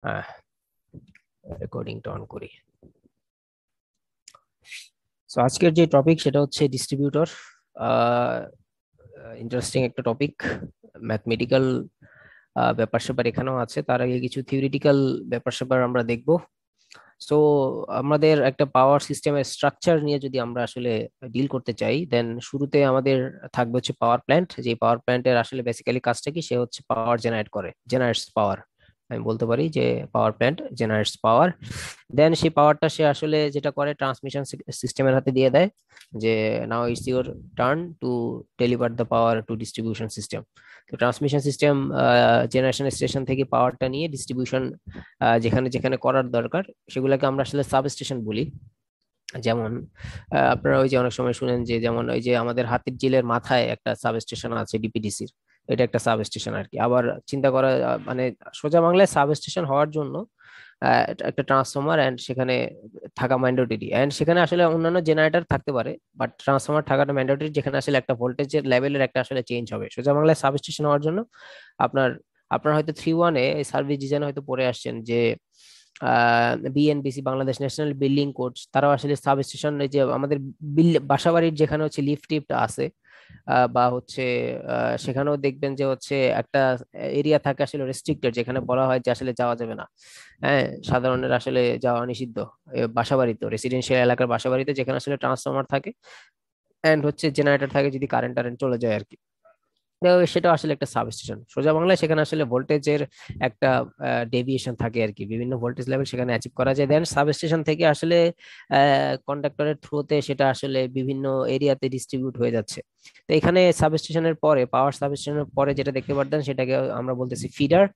হ্যাঁ, রেকর্ডিংটা অন করি। সো আজকের যে টপিক সেটা হচ্ছে ডিস্ট্রিবিউটর। ইন্টারেস্টিং একটা টপিক। ম্যাথমেটিক্যাল ব্যাপার স্যাপার এখানেও আছে, তার আগে কিছু থিওরিটিক্যাল ব্যাপার স্যাপার আমরা দেখব। সো আমাদের একটা পাওয়ার সিস্টেমের স্ট্রাকচার নিয়ে যদি আমরা আসলে ডিল করতে চাই, দেন শুরুতে আমাদের থাকবে হচ্ছে পাওয়ার প্ল্যান্ট। যে পাওয়ার প্ল্যান্টের আসলে বেসিক্যালি কাজটা কি, সে হচ্ছে পাওয়ার জেনারেট করে, জেনারেটস পাওয়ার। আমি বলতে পারি যে পাওয়ার প্ল্যান্ট জেনারেটস পাওয়ার। দেন সেই পাওয়ারটা সে আসলে যেটা করে ট্রান্সমিশন সিস্টেমের হাতে দিয়ে দেয়, যে now it's your turn to deliver the power to distribution system. তো ট্রান্সমিশন সিস্টেম জেনারেশন স্টেশন থেকে পাওয়ারটা নিয়ে ডিস্ট্রিবিউশন যেখানে যেখানে করার দরকার সেগুলোকে আমরা আসলে সাবস্টেশন বলি। যেমন আপনারা ওই যে অনেক সময় শুনেন যে, যেমন ওই যে আমাদের হাতির ঝিলের মাথায় একটা সাবস্টেশন আছে ডিপিডিসির, এটা একটা সাবস্টেশন আর কি। আবার চিন্তা করা মানে সোজা বাংলায় সাবস্টেশন হওয়ার জন্য একটা ট্রান্সফরমার এন্ড সেখানে থাকা ম্যান্ডেটরি, এন্ড সেখানে আসলে অন্যান্য জেনারেটর থাকতে পারে, বাট ট্রান্সফরমার থাকাটা ম্যান্ডেটরি, যেখানে আসলে একটা ভোল্টেজের লেভেলের একটা আসলে চেঞ্জ হবে। সোজা বাংলায় সাবস্টেশন হওয়ার জন্য আপনার আপনার হয়তো 3-1-এ সার্ভিস ডিজাইন হয়তো পড়ে আসছেন যে BNBC, Bangladesh national building code, তারাও আসলে সাবস্টেশন, যে আমাদের বাসাবাড়ির যেখানে হচ্ছে লিফট টিফট আছে, বা হচ্ছে সেখানেও দেখবেন যে হচ্ছে একটা এরিয়া থাকে আসলে রেস্ট্রিক্টেড, যেখানে বলা হয় যে আসলে যাওয়া যাবে না। হ্যাঁ, সাধারণের আসলে যাওয়া নিষিদ্ধ। বাসাবাড়িতে, রেসিডেন্সিয়াল এলাকার বাসাবাড়িতে যেখানে আসলে ট্রান্সফরমার থাকে এন্ড হচ্ছে জেনারেটর থাকে, যদি কারেন্ট টারেন্ট চলে যায় আর কি। তো সেটা আসলে একটা সাবস্টেশন সোজা বাংলায়। সেখানে আসলে ভোল্টেজের একটা ডেভিয়েশন থাকে আর কি, বিভিন্ন ভোল্টেজ লেভেল সেখানে অ্যাচিভ করা যায়। দেন সাবস্টেশন থেকে আসলে কন্ডাক্টরের থ্রুতে সেটা আসলে বিভিন্ন এরিয়াতে ডিস্ট্রিবিউট হয়ে যাচ্ছে। তো এখানে সাবস্টেশনের পরে, পাওয়ার সাবস্টেশনের পরে যেটা দেখতে পারতেন সেটাকে আমরা বলতেছি ফিডার।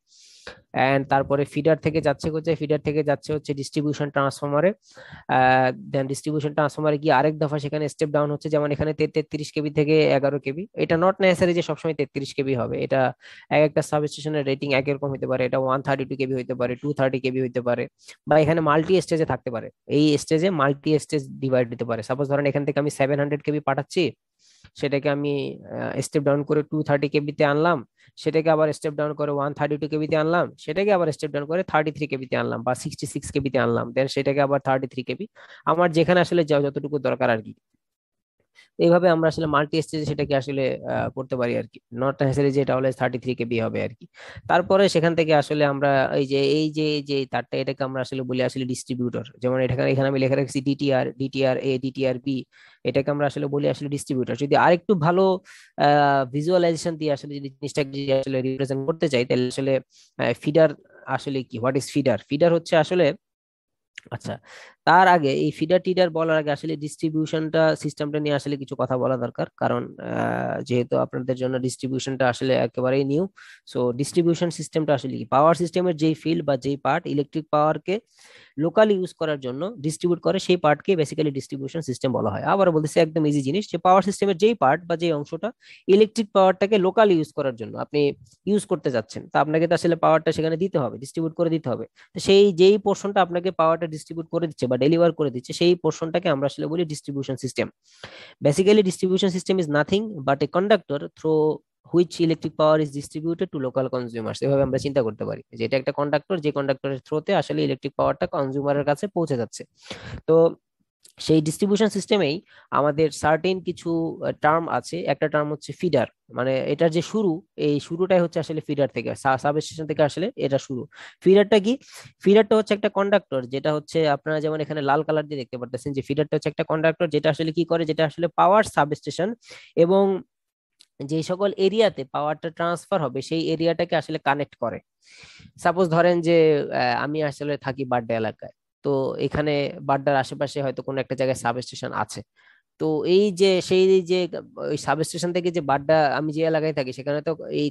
এন্ড তারপরে ফিডার থেকে যাচ্ছে কোথায়, ফিডার থেকে যাচ্ছে হচ্ছে ডিস্ট্রিবিউশন ট্রান্সফরমারে। দেন ডিস্ট্রিবিউশন ট্রান্সফরমারে গিয়ে আরেক দফা সেখানে স্টেপ ডাউন হচ্ছে, যেমন এখানে 33 কেবি থেকে 11 কেবি। এটা নট নেসেসারি যে সবসময় 33 কেবি হবে, এটা এক একটা সাবস্টেশনের রেটিং এক এরকম হতে পারে। এটা 132 কেবি হতে পারে, 230 কেবি হতে পারে, বা এখানে মাল্টি স্টেজে থাকতে পারে। এই স্টেজে মাল্টি স্টেজ ডিভাইড দিতে পারে। সাপোজ ধরেন এখান থেকে আমি 700 কেবি পাঠাচ্ছি, সেটাকে আমি স্টেপ ডাউন করে 230 কেবিতে আনলাম, সেটাকে আবার স্টেপ ডাউন করে 132 কেবিতে আনলাম, সেটাকে আবার স্টেপ ডাউন করে 33 কেবিতে আনলাম, বা 66 কেবিতে আনলাম, দেন সেটাকে আবার 33 কেবি, আমার যেখানে আসলে যতটুকু দরকার আর কি। এইভাবে আমরা আসলে মাল্টি স্টেজে সেটাকে আসলে করতে পারি আর কি। নট নেসেসারি যে এটা অলওয়েজ 33 কেবি হবে আর কি। তারপরে সেখান থেকে আসলে আমরা এই যে তারটা, এটাকে আমরা আসলে বলি আসলে ডিস্ট্রিবিউটর। যেমন এখানে এখানে আমি লিখে রাখছি ডিটিআর, ডিটিআর এ, ডিটিআর বি। এটাকে আমরা আসলে বলি আসলে ডিস্ট্রিবিউটর। যদি আরেকটু ভালো ভিজুয়ালাইজেশন দিয়ে আসলে যদি জিনিসটাকে যদি আসলে রিপ্রেজেন্ট করতে চাই, তাহলে আসলে ফিডার আসলে কি, হোয়াট ইজ ফিডার? ফিডার হচ্ছে আসলে, আচ্ছা, তার আগে এই ফিডার টিডার বলার আগে আসলে ডিস্ট্রিবিউশনটা সিস্টেমটা নিয়ে আসলে কিছু কথা বলা দরকার, কারণ যেহেতু আপনাদের জন্য ডিস্ট্রিবিউশনটা আসলে একেবারেই নিউ। সো ডিস্ট্রিবিউশন সিস্টেমটা আসলে কি, পাওয়ার সিস্টেমের যেই ফিল্ড বা যেই পার্ট ইলেকট্রিক পাওয়ারকে লোকালি ইউজ করার জন্য ডিস্ট্রিবিউট করে, সেই পার্টকে বেসিক্যালি ডিস্ট্রিবিউশন সিস্টেম বলা হয়। আবার বলতেছি একদম ইজি জিনিস, যে পাওয়ার সিস্টেমের যেই পার্ট বা যেই অংশটা ইলেকট্রিক পাওয়ারটাকে লোকালি ইউজ করার জন্য আপনি ইউজ করতে যাচ্ছেন, তা আপনাকে তো আসলে পাওয়ারটা সেখানে দিতে হবে, ডিস্ট্রিবিউট করে দিতে হবে। তো সেই যেই পোর্শনটা আপনাকে পাওয়ারটা ডিস্ট্রিবিউট করে দিচ্ছে বা ডেলিভার করে দিচ্ছে, সেই পোর্শনটাকে আমরা আসলে বলি distribution system. Basically distribution system is nothing but a conductor through which electric power is distributed to local consumers. এভাবে আমরা চিন্তা করতে পারি যে এটা একটা কন্ডাক্টর, যে কন্ডাক্টরের থ্রুতে আসলে ইলেকট্রিক পাওয়ারটা কনজিউমারের কাছে পৌঁছে যাচ্ছে। তো সেই ডিস্ট্রিবিউশন সিস্টেমেই আমাদের সার্টেন কিছু টার্ম আছে। একটা টার্ম হচ্ছে ফিডার, মানে এটার যে শুরু, এই শুরুটাই হচ্ছে আসলে ফিডার থেকে, সাবস্টেশন থেকে আসলে এটা শুরু। ফিডারটা কি? ফিডারটা হচ্ছে একটা কন্ডাক্টর, যেটা হচ্ছে আপনারা যেমন এখানে লাল কালার দিয়ে দেখতে পারতেছেন, যে ফিডারটা হচ্ছে একটা কন্ডাক্টর, যেটা আসলে কি করে, যেটা আসলে পাওয়ার সাবস্টেশন এবং যে সকল এরিয়াতে পাওয়ারটা ট্রান্সফার হবে সেই এরিয়াটাকে আসলে কানেক্ট করে। সাপোজ ধরেন যে আমি আসলে থাকি বাড্ডা এলাকায়, তো এখানে বাড্ডার আশেপাশে হয়তো কোনো একটা জায়গায় সাবস্টেশন আছে। তো এই যে সেই যে ওই সাবস্টেশন থেকে যে বাড্ডা, আমি যে এলাকায় থাকি সেখানে তো এই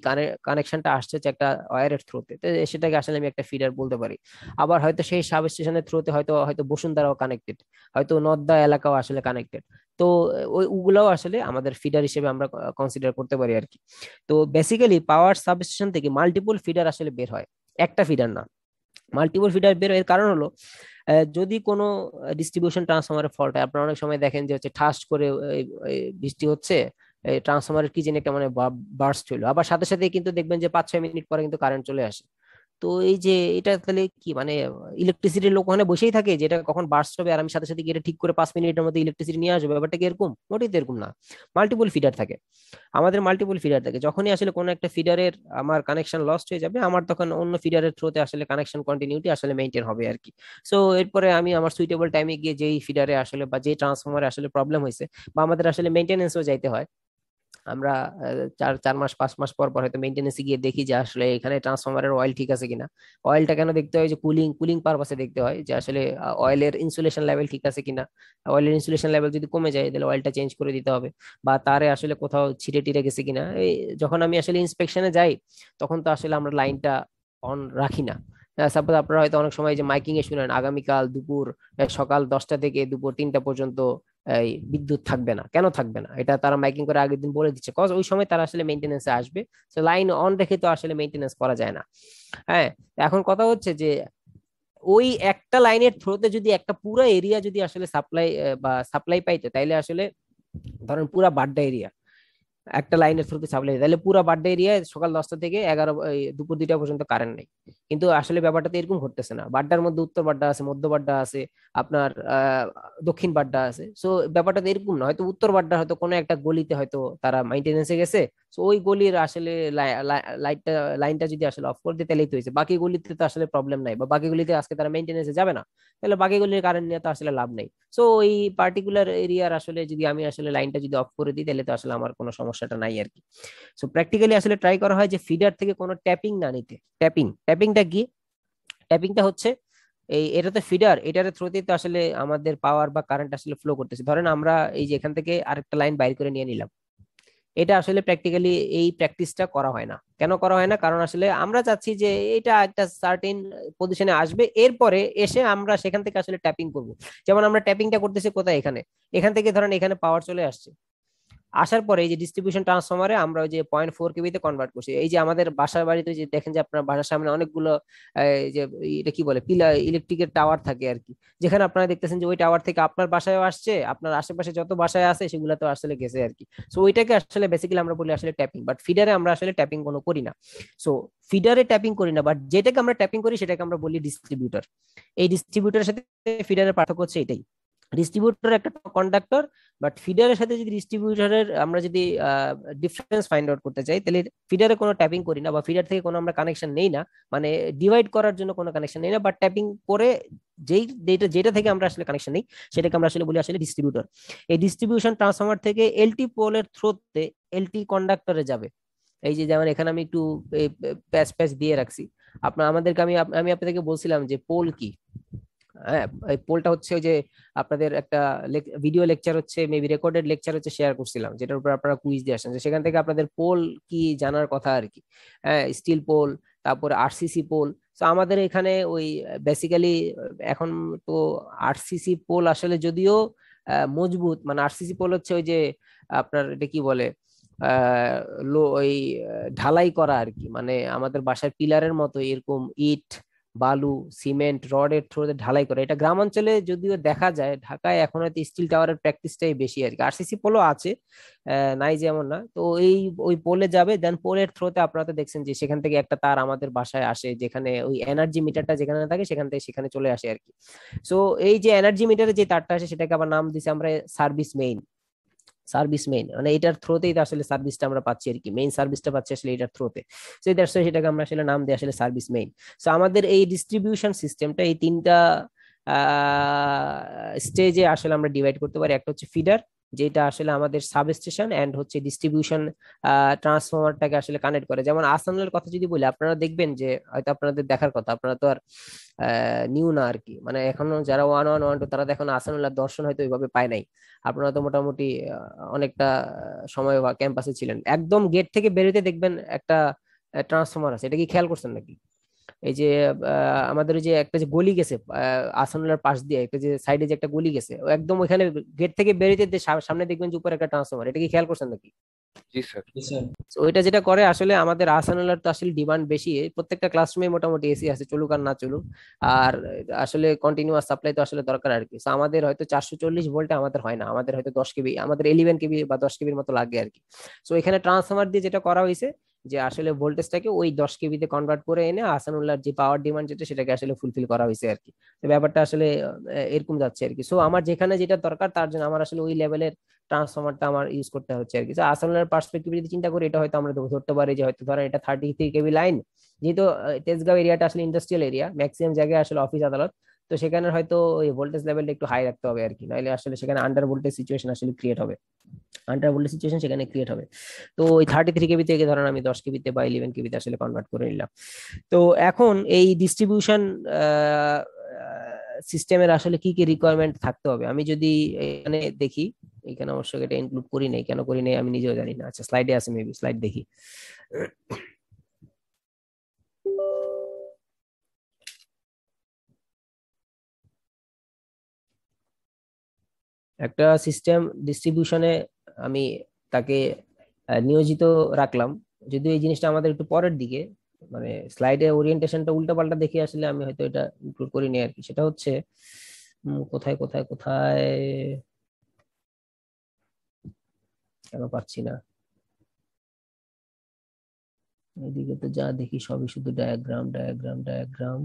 কানেকশনটা আসছে হচ্ছে একটা ওয়্যারের থ্রুতে, তো সেটাকে আসলে আমি একটা ফিডার বলতে পারি। আবার হয়তো সেই সাবস্টেশনের থ্রুতে হয়তো হয়তো বসুন্ধরাও কানেক্টেড, হয়তো নদ্দা এলাকাও আসলে কানেক্টেড। তো ওই ওগুলাও আসলে আমাদের ফিডার হিসেবে আমরা কনসিডার করতে পারি আর কি। তো বেসিক্যালি পাওয়ার সাবস্টেশন থেকে মাল্টিপল ফিডার আসলে বের হয়, একটা ফিডার না। মাল্টিপল ফিডার বের হয়, এর কারণ হলো যদি কোনো ডিস্ট্রিবিউশন ট্রান্সফরমারের ফল্ট হয়, আপনারা অনেক সময় দেখেন যে হচ্ছে ঠাস করে বৃষ্টি হচ্ছে, ট্রান্সফরমারের কি যেন একটা মানে বার্স্ট হইলো, আবার সাথে সাথে কিন্তু দেখবেন যে 5-6 মিনিট পরে কিন্তু কারেন্ট চলে আসে। তো এই যে এটা তাহলে কি মানে ইলেকট্রিসিটির লোক ওখানে বসেই থাকে যেটা কখন বার্স্ট হবে আর আমি সাথে সাথে গিয়ে এটা ঠিক করে 5 মিনিটের মধ্যে ইলেকট্রিসিটি নিয়ে আসবে, ব্যাপারটা কি এরকম? মোটেই তো এরকম না। মাল্টিপল ফিডার থাকে, আমাদের মাল্টিপল ফিডার থাকে, যখনই আসলে কোনো একটা ফিডারের আমার কানেকশন লস্ট হয়ে যাবে আমার তখন অন্য ফিডারের থ্রুতে আসলে কানেকশন কন্টিনিউটি আসলে মেনটেন হবে আর কি। সো এরপরে আমি আমার সুইটেবল টাইমে গিয়ে যেই ফিডারে আসলে বা যেই ট্রান্সফরমারে আসলে প্রবলেম হয়েছে বা আমাদের আসলে মেনটেনেন্সও যাইতে হয়, আমরা 4 4 মাস 5 মাস পর পর হয়তো মেইনটেনেন্সে গিয়ে দেখি যে আসলে এখানে ট্রান্সফরমারের অয়েল ঠিক আছে কিনা। অয়েলটা কেন দেখতে হয়? যে কুলিং কুলিং পারপাসে দেখতে হয় যে আসলে অয়েলের ইনসুলেশন লেভেল ঠিক আছে কিনা। অয়েলের ইনসুলেশন লেভেল যদি কমে যায় তাহলে অয়েলটা চেঞ্জ করে দিতে হবে, বা তারে আসলে কোথাও ছিটে টিটে গেছে কিনা। এই যখন আমি আসলে ইন্সপেকশনে যাই তখন তো আসলে আমরা লাইনটা অন রাখি না। সাপোজ আপনারা হয়তো অনেক সময় যে মাইকিং এ শুনেন আগামীকাল দুপুর সকাল 10টা থেকে দুপুর 3টা পর্যন্ত এই বিদ্যুৎ থাকবে না। কেন থাকবে না? এটা তারা মাইকিং করে আগের দিন বলে দিচ্ছে, কজ ওই সময় তারা আসলে মেইনটেনেন্সে আসবে। তো লাইন অন রেখে তো আসলে মেইনটেনেন্স করা যায় না। হ্যাঁ, এখন কথা হচ্ছে যে ওই একটা লাইনের থ্রুতে যদি একটা পুরো এরিয়া যদি আসলে সাপ্লাই বা সাপ্লাই পাইতো তাইলে আসলে ধরেন পুরা বাড্ডা এরিয়া একটা লাইনের থ্রুতে সাপ্লাই, তাহলে পুরো বাড্ডা এরিয়ায় সকাল 10টা থেকে দুপুর 2টা পর্যন্ত কারেন্ট নেই। কিন্তু আসলে ব্যাপারটা তো এরকম ঘটতেছে না। বাড্ডার মধ্যে উত্তর বাড্ডা আছে, মধ্য বাড্ডা আছে, আপনার দক্ষিণ বাড্ডা আছে। সো ব্যাপারটা তো এরকম না, হয়তো উত্তর বাড্ডা হয়তো কোনো একটা গলিতে হয়তো তারা মেইনটেনেন্সে গেছে। তো ওই গলির আসলে লাইটটা লাইনটা যদি আসলে অফ করে দিতে তাহলেই তো হয়েছে, বাকি গলিতে তো আসলে প্রবলেম নাই, বা বাকি গলিতে আজকে তারা মেইনটেনেন্সে যাবে না, তাহলে বাকি গলির কারেন্ট নিয়ে তো আসলে লাভ নেই। সো ওই পার্টিকুলার এরিয়ার আসলে যদি আমি আসলে লাইনটা যদি অফ করে দিই তাহলে তো আসলে আমার কোনো সমস্যাটা নাই আর কি। সো প্র্যাকটিক্যালি আসলে ট্রাই করা হয় যে ফিডার থেকে কোনো ট্যাপিং না নিতে। ট্যাপিংটা কি? ট্যাপিংটা হচ্ছে এই এটা তো ফিডার, এটার থ্রুতেই তো আসলে আমাদের পাওয়ার বা কারেন্ট আসলে ফ্লো করতেছে। ধরেন আমরা এই যে এখান থেকে আরেকটা লাইন বাইর করে নিয়ে নিলাম, এটা আসলে প্র্যাকটিক্যালি এই প্র্যাকটিসটা করা হয় না। কেন করা হয় না? কারণ আসলে আমরা চাচ্ছি যে এটা একটা সার্টেন পজিশনে আসবে, এরপরে এসে আমরা সেখান থেকে আসলে ট্যাপিং করব। যেমন আমরা ট্যাপিংটা করতেছি কোথায়? এখানে, এখান থেকে ধরেন এখানে পাওয়ার চলে আসছে, আসার পরে এই যে ডিস্ট্রিবিউশন ট্রান্সফরমারে আমরা ওই যে 0.4 কেবিতে কনভার্ট করছি। এই যে আমাদের বাসার বাড়িতে যে দেখেন যে আপনার বাসার সামনে অনেকগুলো এই যে এটা কি বলে পিলা ইলেকট্রিকের টাওয়ার থাকে আর কি, যেখানে আপনারা দেখতেছেন যে ওই টাওয়ার থেকে আপনার বাসায়ও আসছে, আপনার আশেপাশে যত বাসায় আছে সেগুলো তো আসলে গেছে আর কি। সো ওইটাকে আসলে বেসিক্যালি আমরা বলি আসলে ট্যাপিং, বাট ফিডারে আমরা আসলে ট্যাপিং কোনো করি না। সো ফিডারে ট্যাপিং করি না, বাট যেটাকে আমরা ট্যাপিং করি সেটাকে আমরা বলি ডিস্ট্রিবিউটর। এই ডিস্ট্রিবিউটরের সাথে ফিডারের পার্থক্য হচ্ছে এটাই। ডিস্ট্রিবিউটর একটা কন্ডাক্টর, বাট ফিডারের সাথে যদি ডিস্ট্রিবিউটরের আমরা যদি ডিফারেন্স ফাইন্ড আউট করতে চাই তাহলে ফিডারে কোনো ট্যাপিং করি না বা ফিডার থেকে কোনো আমরা কানেকশন নেই না, মানে ডিভাইড করার জন্য কোনো কানেকশন নেই না, বাট ট্যাপিং করে যেই যেটা যেটা থেকে আমরা আসলে কানেকশন নেই সেটাকে আমরা আসলে বলি আসলে ডিস্ট্রিবিউটর। এই ডিস্ট্রিবিউশন ট্রান্সফরমার থেকে এলটি পোলের থ্রুতে এলটি কন্ডাক্টরে যাবে। এই যে যেমন এখানে আমি একটু প্যাচ প্যাচ দিয়ে রাখছি। আমাদেরকে আমি আমি আপনাদেরকে বলছিলাম যে পোল কি। হ্যাঁ, এই পোলটা হচ্ছে ওই যে আপনাদের একটা ভিডিও লেকচার হচ্ছে, মেবি রেকর্ডেড লেকচার হচ্ছে শেয়ার করছিলাম, যেটার উপর আপনারা কুইজ দিয়ে আসেন, যে সেখান থেকে আপনাদের পোল কি জানার কথা আর কি। হ্যাঁ, স্টিল পোল, তারপরে আরসিসি পোল। তো আমাদের এখানে ওই বেসিক্যালি এখন তো আরসিসি পোল আসলে যদিও মজবুত, মানে আরসিসি পোল হচ্ছে ওই যে আপনার এটা কি বলে আহ ওই ঢালাই করা আর কি, মানে আমাদের বাসার পিলারের মতো এরকম ইট বালু সিমেন্ট রডের থ্রুতে ঢালাই করে। এটা গ্রাম অঞ্চলে যদিও দেখা যায়, ঢাকায় এখন হয়তো স্টিল টাওয়ারের প্র্যাকটিসটাই বেশি আর কি। আরসিসি পোলও আছে, নাই যেমন না। তো এই ওই পোলে যাবে, দেন পোলের থ্রুতে আপনারা তো দেখছেন যে সেখান থেকে একটা তার আমাদের বাসায় আসে, যেখানে ওই এনার্জি মিটারটা যেখানে থাকে সেখান থেকে সেখানে চলে আসে আর কি। সো এই যে এনার্জি মিটারে যে তারটা আসে সেটাকে আবার নাম দিছি আমরা সার্ভিস মেইন। সার্ভিস মেইন মানে এটার থ্রোতেই তো আসলে সার্ভিসটা আমরা পাচ্ছি আর কি, মেইন সার্ভিসটা পাচ্ছি আসলে এটার থ্রোতে। সো দ্যাটস ওয়াই সেটাকে আমরা আসলে নাম দিই আসলে সার্ভিস মেইন। সো আমাদের এই ডিস্ট্রিবিউশন সিস্টেমটা এই তিনটা স্টেজে আসলে আমরা ডিভাইড করতে পারি। একটা হচ্ছে ফিডার, যেটা আসলে আমাদের সাব স্টেশন এন্ড হচ্ছে ডিস্ট্রিবিউশন ট্রান্সফরমারটাকে আসলে কানেক্ট করে। যেমন আসানলের কথা যদি বলি, আপনারা দেখবেন যে হয়তো আপনাদের দেখার কথা, আপনারা তো আর নিউ না আর কি, মানে এখনো যারা 1 1 1 2 তারা দেখুন আসানুল্লাহ দর্শন হয়তো ওইভাবে পায় নাই। আপনারা তো মোটামুটি অনেকটা সময় ক্যাম্পাসে ছিলেন, একদম গেট থেকে বেরোতে দেখবেন একটা ট্রান্সফরমার আছে, এটা কি খেয়াল করছেন নাকি? এই যে আমাদের ওই যে একটা যে গলি গেছে আসানুল্লাহর পাশ দিয়ে একটা যে সাইডে যে একটা গলি গেছে, ও একদম ওইখানে গেট থেকে বেরোতে সামনে দেখবেন যে উপরে একটা ট্রান্সফরমার, এটা কি খেয়াল করছেন নাকি? জি স্যার। তো ওইটা যেটা করে আসলে আমাদের আহসানুল্লাহর তো আসলে ডিমান্ড বেশি, প্রত্যেকটা ক্লাসরুমে মোটামুটি এসি আছে, চলুক আর না চলুক। আর আসলে কন্টিনিউয়াস সাপ্লাই তো আসলে দরকার আর কি। তো আমাদের হয়তো 440 ভোল্টে আমাদের হয় না, আমাদের হয়তো 10 কেবি, আমাদের 11 কেবি বা 10 কেবির মতো লাগে আর কি। তো এখানে ট্রান্সফরমার দিয়ে যেটা করা হয়েছে যে আসলে ভোল্টেজটাকে ওই 10 কেবিতে কনভার্ট করে এনে আহসানুল্লাহর যে পাওয়ার ডিমান্ড যেটা সেটাকে আসলে ফুলফিল করা হয়েছে আর কি। তো ব্যাপারটা আসলে এরকম যাচ্ছে আর কি। সো আমার যেখানে যেটা দরকার তার জন্য আমার আসলে ওই লেভেলের ট্রান্সফরমারটা আমার ইউজ করতে হচ্ছে আর কি। তো আহসানুল্লাহর পার্সপেক্টিভ যদি চিন্তা করি, এটা হয়তো আমরা ধরতে পারি যে হয়তো ধরেন এটা 33 কেবি লাইন, যেহেতু তেজগাঁও এরিয়াটা আসলে ইন্ডাস্ট্রিয়াল এরিয়া, ম্যাক্সিমাম জায়গায় আসলে অফিস আদালত, তো সেখানে হয়তো ওই ভোল্টেজ লেভেলটা একটু হাই রাখতে হবে আর কি, নাহলে আসলে সেখানে আন্ডার ভোল্টেজ সিচুয়েশন আসলে ক্রিয়েট হবে, আন্ডার ভোল্টেজ সিচুয়েশন সেখানে ক্রিয়েট হবে। তো ওই 33 কেবি থেকে ধরেন আমি 10 কেবিতে বা 11 কেবিতে আসলে কনভার্ট করে নিলাম। তো এখন এই ডিস্ট্রিবিউশন সিস্টেমের আসলে কি কি রিকোয়ারমেন্ট থাকতে হবে আমি যদি এখানে দেখি, এখানে অবশ্য এটা ইনক্লুড করি নাই, কেন করি নাই আমি নিজেও জানি না। আচ্ছা, স্লাইডে আছে, মেবি স্লাইড দেখি। একটা সিস্টেম ডিস্ট্রিবিউশনে আমি তাকে নিয়োজিত রাখলাম, যদিও এই জিনিসটা আমাদের একটু পরের দিকে, মানে স্লাইডে ওরিয়েন্টেশনটা উল্টাপাল্টা দেখে আসলে আমি হয়তো এটা ইনক্লুড করিনি আর কি। সেটা হচ্ছে কোথায় কোথায় কোথায়, কেন পাচ্ছি না, এদিকে তো যা দেখি সবই শুধু ডায়াগ্রাম ডায়াগ্রাম ডায়াগ্রাম।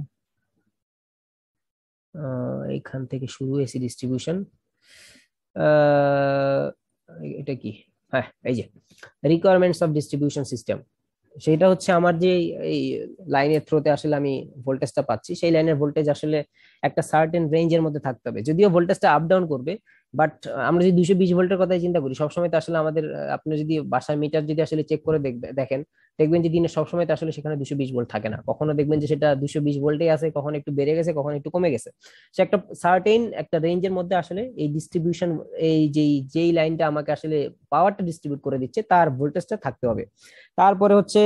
এইখান থেকে শুরু এসি ডিস্ট্রিবিউশন, এটা কি, হ্যাঁ এই যে রিকোয়ারমেন্টস অফ ডিস্ট্রিবিউশন সিস্টেম, সেটা হচ্ছে আমার যে এই লাইনের থ্রোতে আসলে আমি ভোল্টেজটা পাচ্ছি, সেই লাইনের ভোল্টেজ আসলে একটা সার্টেন রেঞ্জের মধ্যে থাকতে হবে, যদিও ভোল্টেজটা আপ ডাউন করবে, বাট আমরা যদি 220 ভোল্টের কথা চিন্তা করি সবসময় তো আসলে আমাদের আপনি যদি বাসার মিটার যদি আসলে চেক করে দেখেন, দেখবেন যে দিনে সবসময় তো আসলে সেখানে 220 ভোল্ট থাকে না, কখনো দেখবেন যে সেটা 220 ভোল্টে আছে, কখনো একটু বেড়ে গেছে, কখনো একটু কমে গেছে। সে একটা সার্টেন একটা রেঞ্জের মধ্যে আসলে এই ডিস্ট্রিবিউশন, এই যেই লাইনটা আমাকে আসলে পাওয়ারটা ডিস্ট্রিবিউট করে দিচ্ছে তার ভোল্টেজটা থাকতে হবে। তারপরে হচ্ছে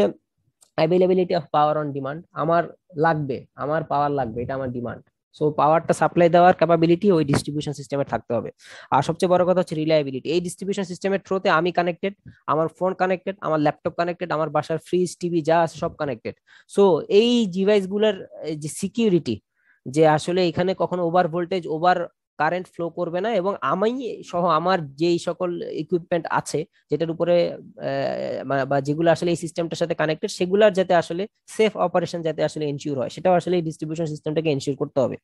availability of power on demand, আমার লাগবে, আমার পাওয়ার লাগবে, এটা আমার ডিমান্ড। সো পাওয়ারটা সাপ্লাই দেওয়ার ক্যাপাবিলিটি ওই ডিস্ট্রিবিউশন সিস্টেমের থাকতে হবে। আর সবচেয়ে বড় কথা হচ্ছে রিলায়েবিলিটি, এই ডিস্ট্রিবিউশন সিস্টেমের থ্রুতে আমি কানেক্টেড, আমার ফোন কানেক্টেড, আমার ল্যাপটপ কানেক্টেড, আমার বাসার ফ্রিজ টিভি যা আছে সব কানেক্টেড। সো এই ডিভাইস গুলার যে সিকিউরিটি, যে আসলে এখানে কখনো over voltage over current flow করবে না, এবং আমি সহ আমার যেই সকল ইকুইপমেন্ট আছে যেটার উপরে বা যেগুলো আসলে এই সিস্টেমটার সাথে কানেক্টেড, সেগুলোর যাতে আসলে সেফ অপারেশন যাতে আসলে এনশিওর হয়, সেটাও আসলে এই ডিস্ট্রিবিউশন সিস্টেমটাকে এনশিওর করতে হবে।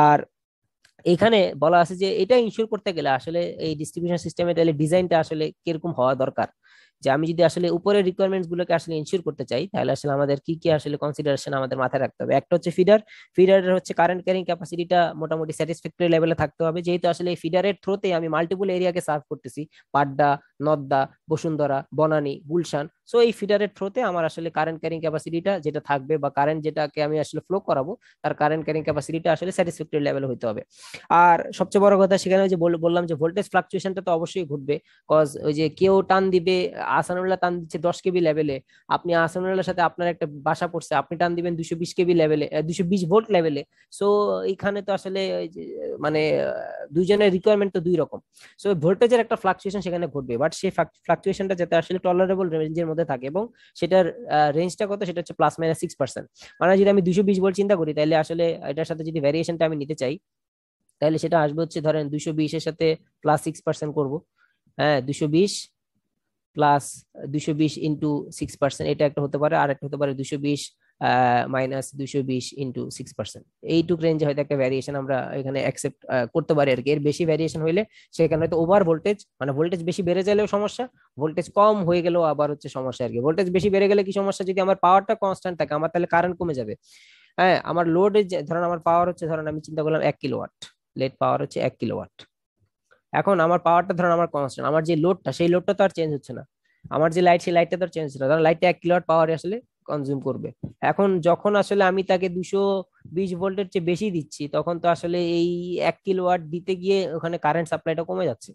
আর এখানে বলা আছে যে এটা ইনশিওর করতে গেলে আসলে এই ডিস্ট্রিবিউশন সিস্টেমের তাহলে ডিজাইনটা আসলে কিরকম হওয়া দরকার, যে আমি যদি আসলে উপরের রিকোয়ারমেন্টস গুলোকে আসলে ইনশিওর করতে চাই, তাহলে আসলে আমাদের কি কি আসলে কনসিডারেশন আমাদের মাথায় রাখতে হবে। একটা হচ্ছে ফিডার, ফিডারের হচ্ছে কারেন্ট ক্যারিং ক্যাপাসিটিটা মোটামুটি স্যাটিসফ্যাক্টরি লেভেলে থাকতে হবে, যেহেতু আসলে এই ফিডারের থ্রোতে আমি মাল্টিপল এরিয়াকে সার্ভ করতেছি, পাড্ডা, নদ্দা, বসুন্ধরা, বনানী, গুলশান। সো এই ফিডারের থ্রোতে আমার আসলে কারেন্ট ক্যারিং ক্যাপাসিটিটা যেটা থাকবে, বা কারেন্ট যেটাকে আমি আসলে ফ্লো করাবো, তার কারেন্ট ক্যারিং ক্যাপাসিটিটা আসলে স্যাটিসফ্যাক্টরি লেভেলে হতে হবে। আর সবচেয়ে বড় কথা সেখানে যে বললাম যে ভোল্টেজ ফ্লাকচুয়েশনটা তো অবশ্যই ঘটবে, কজ ওই যে কেউ টান দিবে, আসানুল্লাহ টান দিচ্ছে 10 কেবি লেভেলে, আপনি আসানুল্লাহর সাথে আপনার একটা বাসা পড়ছে, আপনি টান দিবেন 220 কেবি লেভেলে, 220 ভোল্ট লেভেলে। সো এখানে তো আসলে মানে দুইজনের রিকোয়ারমেন্ট তো দুই রকম। সো ভোল্টেজের একটা ফ্লাকচুয়েশন সেখানে ঘটবে, বাট সেই ফ্লাকচুয়েশনটা যাতে আসলে টলারেবল রেঞ্জের মধ্যে থাকে, এবং সেটার রেঞ্জটা কত, সেটা হচ্ছে +-6%। মানে যদি আমি 220 ভোল্ট চিন্তা করি, তাহলে আসলে এটার সাথে যদি ভ্যারিয়েশনটা আমি নিতে চাই, তাহলে সেটা আসবে হচ্ছে ধরেন 220-এর সাথে +6% করবো। হ্যাঁ, 220 প্লাস 220 × 6%, এটা একটা হতে পারে, আর একটা হতে পারে 220 -220 × 6%। এইটুক রেঞ্জে হয়তো একটা ভ্যারিয়েশন আমরা এখানে অ্যাকসেপ্ট করতে পারি আর কি। এর বেশি ভ্যারিয়েশন হইলে সেখানে হয়তো ওভার ভোল্টেজ, মানে ভোল্টেজ বেশি বেড়ে গেলেও সমস্যা, ভোল্টেজ কম হয়ে গেলেও আবার হচ্ছে সমস্যা আর কি। ভোল্টেজ বেশি বেড়ে গেলে কি সমস্যা, যদি আমার পাওয়ারটা কনস্ট্যান্ট থাকে আমার তাহলে কারেন্ট কমে যাবে। হ্যাঁ, আমার লোডে ধরেন আমার পাওয়ার হচ্ছে, ধরেন আমি চিন্তা করলাম 1 কিলোওয়াট, লেট পাওয়ার হচ্ছে 1 কিলোওয়াট। এখন আমার পাওয়ারটা ধরেন আমার কনস্ট্যান্ট, আমার যে লোডটা সেই লোডটা তো আর চেঞ্জ হচ্ছে না, আমার যে লাইট সেই লাইটটা তো আর চেঞ্জ হচ্ছে না, ধরেন লাইটটা 1 কিলোওয়াট পাওয়ার আসলে কনজিউম করবে। এখন যখন আসলে আমি তাকে 220 ভোল্টের চেয়ে বেশি দিচ্ছি, তখন তো আসলে এই 1 কিলোওয়াট দিতে গিয়ে ওখানে কারেন্ট সাপ্লাইটা কমে যাচ্ছে,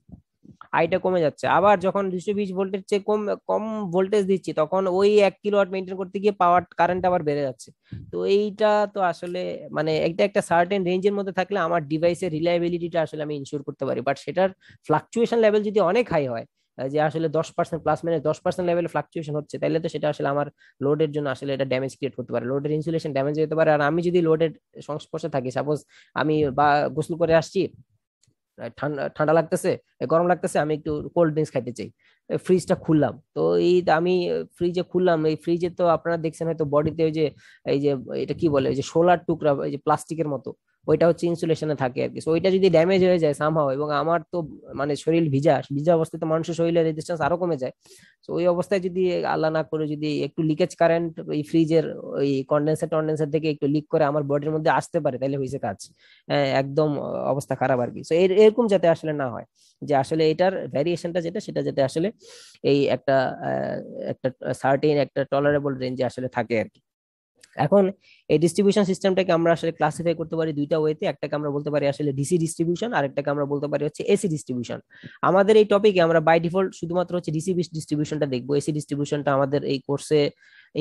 আইটা কমে যাচ্ছে। আবার যখন 220 ভোল্টের চেয়ে কম কম ভোল্টেজ দিচ্ছি, তখন ওই 1 কিলোওয়াট মেনটেন করতে গিয়ে পাওয়ার কারেন্ট আবার বেড়ে যাচ্ছে। তো এইটা তো আসলে মানে একটা একটা সার্টেন রেঞ্জের মধ্যে থাকলে আমার ডিভাইসের রিলায়েবিলিটিটা আসলে আমি ইনশিওর করতে পারি, বাট সেটার ফ্লাকচুয়েশন লেভেল যদি অনেক হাই হয়, যে আসলে 10% +-10% লেভেলে ফ্লাকচুয়েশন হচ্ছে, তাহলে তো সেটা আসলে আমার লোডের জন্য আসলে এটা ড্যামেজ ক্রিয়েট করতে পারে, লোডের ইনসুলেশন ড্যামেজ হতে পারে। আর আমি যদি লোডের সংস্পর্শে থাকি, সাপোজ আমি বা গোসল করে আসছি, ঠান্ডা ঠান্ডা লাগতেছে, গরম লাগতেছে, আমি একটু কোল্ড ড্রিঙ্কস খাইতে চাই। ফ্রিজটা খুললাম, তো এই আমি ফ্রিজে খুললাম, এই ফ্রিজে তো আপনারা দেখছেন হয়তো বডিতে ওই যে এই যে এটা কি বলে, ওই যে শোলার টুকরা, এই যে প্লাস্টিকের মতো, ওইটা হচ্ছে ইনসুলেশনে থাকে আর কি। তো ওইটা যদি ড্যামেজ হয়ে যায় সামহাও, এবং আমার তো মানে শরীর ভিজা ভিজা অবস্থায় তো মানুষের শরীরের রেজিস্ট্যান্স আরো কমে যায়। তো ওই অবস্থায় যদি আল্লাহ না করে যদি একটু লিকেজ কারেন্ট এই ফ্রিজের ওই কন্ডেন্সার টন্ডেন্সার থেকে একটু লিক করে আমার বডির মধ্যে আসতে পারে, তাহলে হয়েছে কাজ। একদম অবস্থা খারাপ আর কি। তো এরকম যাতে আসলে না হয়, যে আসলে এটার ভ্যারিয়েশনটা যেটা, সেটা যাতে আসলে এই একটা সার্টেন একটা টলারেবল রেঞ্জে আসলে থাকে আর কি। এখন এই ডিস্ট্রিবিউশন সিস্টেমটাকে আমরা আসলে ক্লাসিফাই করতে পারি দুইটা ওয়েতে। একটাকে আমরা বলতে পারি আসলে ডিসি ডিস্ট্রিবিউশন, আর একটাকে আমরা বলতে পারি হচ্ছে এসি ডিস্ট্রিবিউশন। আমাদের এই টপিকে আমরা বাই ডিফল্ট শুধুমাত্র হচ্ছে ডিসি ডিস্ট্রিবিউশনটা দেখবো, এসি ডিস্ট্রিবিউশনটা আমাদের এই কোর্সে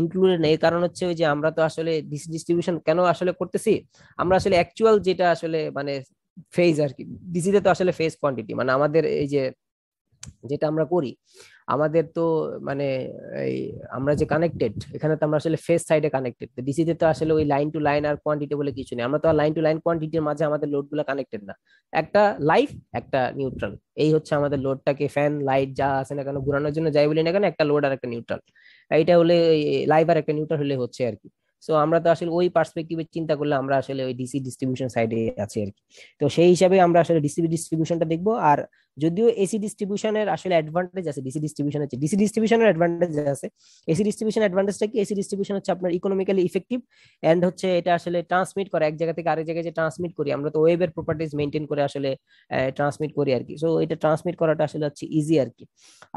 ইনক্লুডেড নেই। কারণ হচ্ছে ওই যে আমরা তো আসলে ডিসি ডিস্ট্রিবিউশন কেন আসলে করতেছি, আমরা আসলে অ্যাকচুয়াল যেটা আসলে মানে ফেজ আর কি, ডিসিতে তো আসলে ফেজ কোয়ান্টিটি মানে আমাদের এই যে যেটা আমরা করি, আমাদের তো মানে এই আমরা যে কানেক্টেড, এখানে তো আমরা আসলে ফেস সাইডে কানেক্টেড। ডিসিতে তো আসলে ওই line to line R quantity বলে কিছু নেই, আমরা তো লাইন টু লাইন কোয়ান্টিটির মাঝে আমাদের লোড গুলো কানেক্টেড না। একটা লাইভ, একটা নিউট্রাল, এই হচ্ছে আমাদের লোডটাকে ফ্যান লাইট যা আছে না কেন ঘুরানোর জন্য যাই বলি না কেন, একটা লোড আর একটা নিউট্রাল, এইটা হলে লাইভ আর একটা নিউট্রাল হলে হচ্ছে আর কি। সো আমরা তো আসলে ওই পার্সপেক্টিভে চিন্তা করলে আমরা আসলে ওই ডিসি ডিস্ট্রিবিউশন সাইডে আছি আর কি। তো সেই হিসাবে আমরা আসলে ডিসি ডিস্ট্রিবিউশনটা দেখবো। আর যদিও এসি ডিস্ট্রিবিউশনের আসলে অ্যাডভান্টেজ আছে ডিসি ডিস্ট্রিবিউশনের চেয়ে, ডিসি ডিস্ট্রিবিউশনের অ্যাডভান্টেজ আছে। এসি ডিস্ট্রিবিউশন অ্যাডভান্টেজটা কি, এসি ডিস্ট্রিবিউশন হচ্ছে আপনার ইকোনমিক্যালি ইফেক্টিভ, এন্ড হচ্ছে এটা আসলে ট্রান্সমিট করে এক জায়গা থেকে আরেক জায়গায়, যে ট্রান্সমিট করি আমরা তো ওয়েবের প্রপার্টিজ মেনটেন করে আসলে ট্রান্সমিট করি আর কি। সো এটা ট্রান্সমিট করাটা আসলে হচ্ছে ইজি আর কি।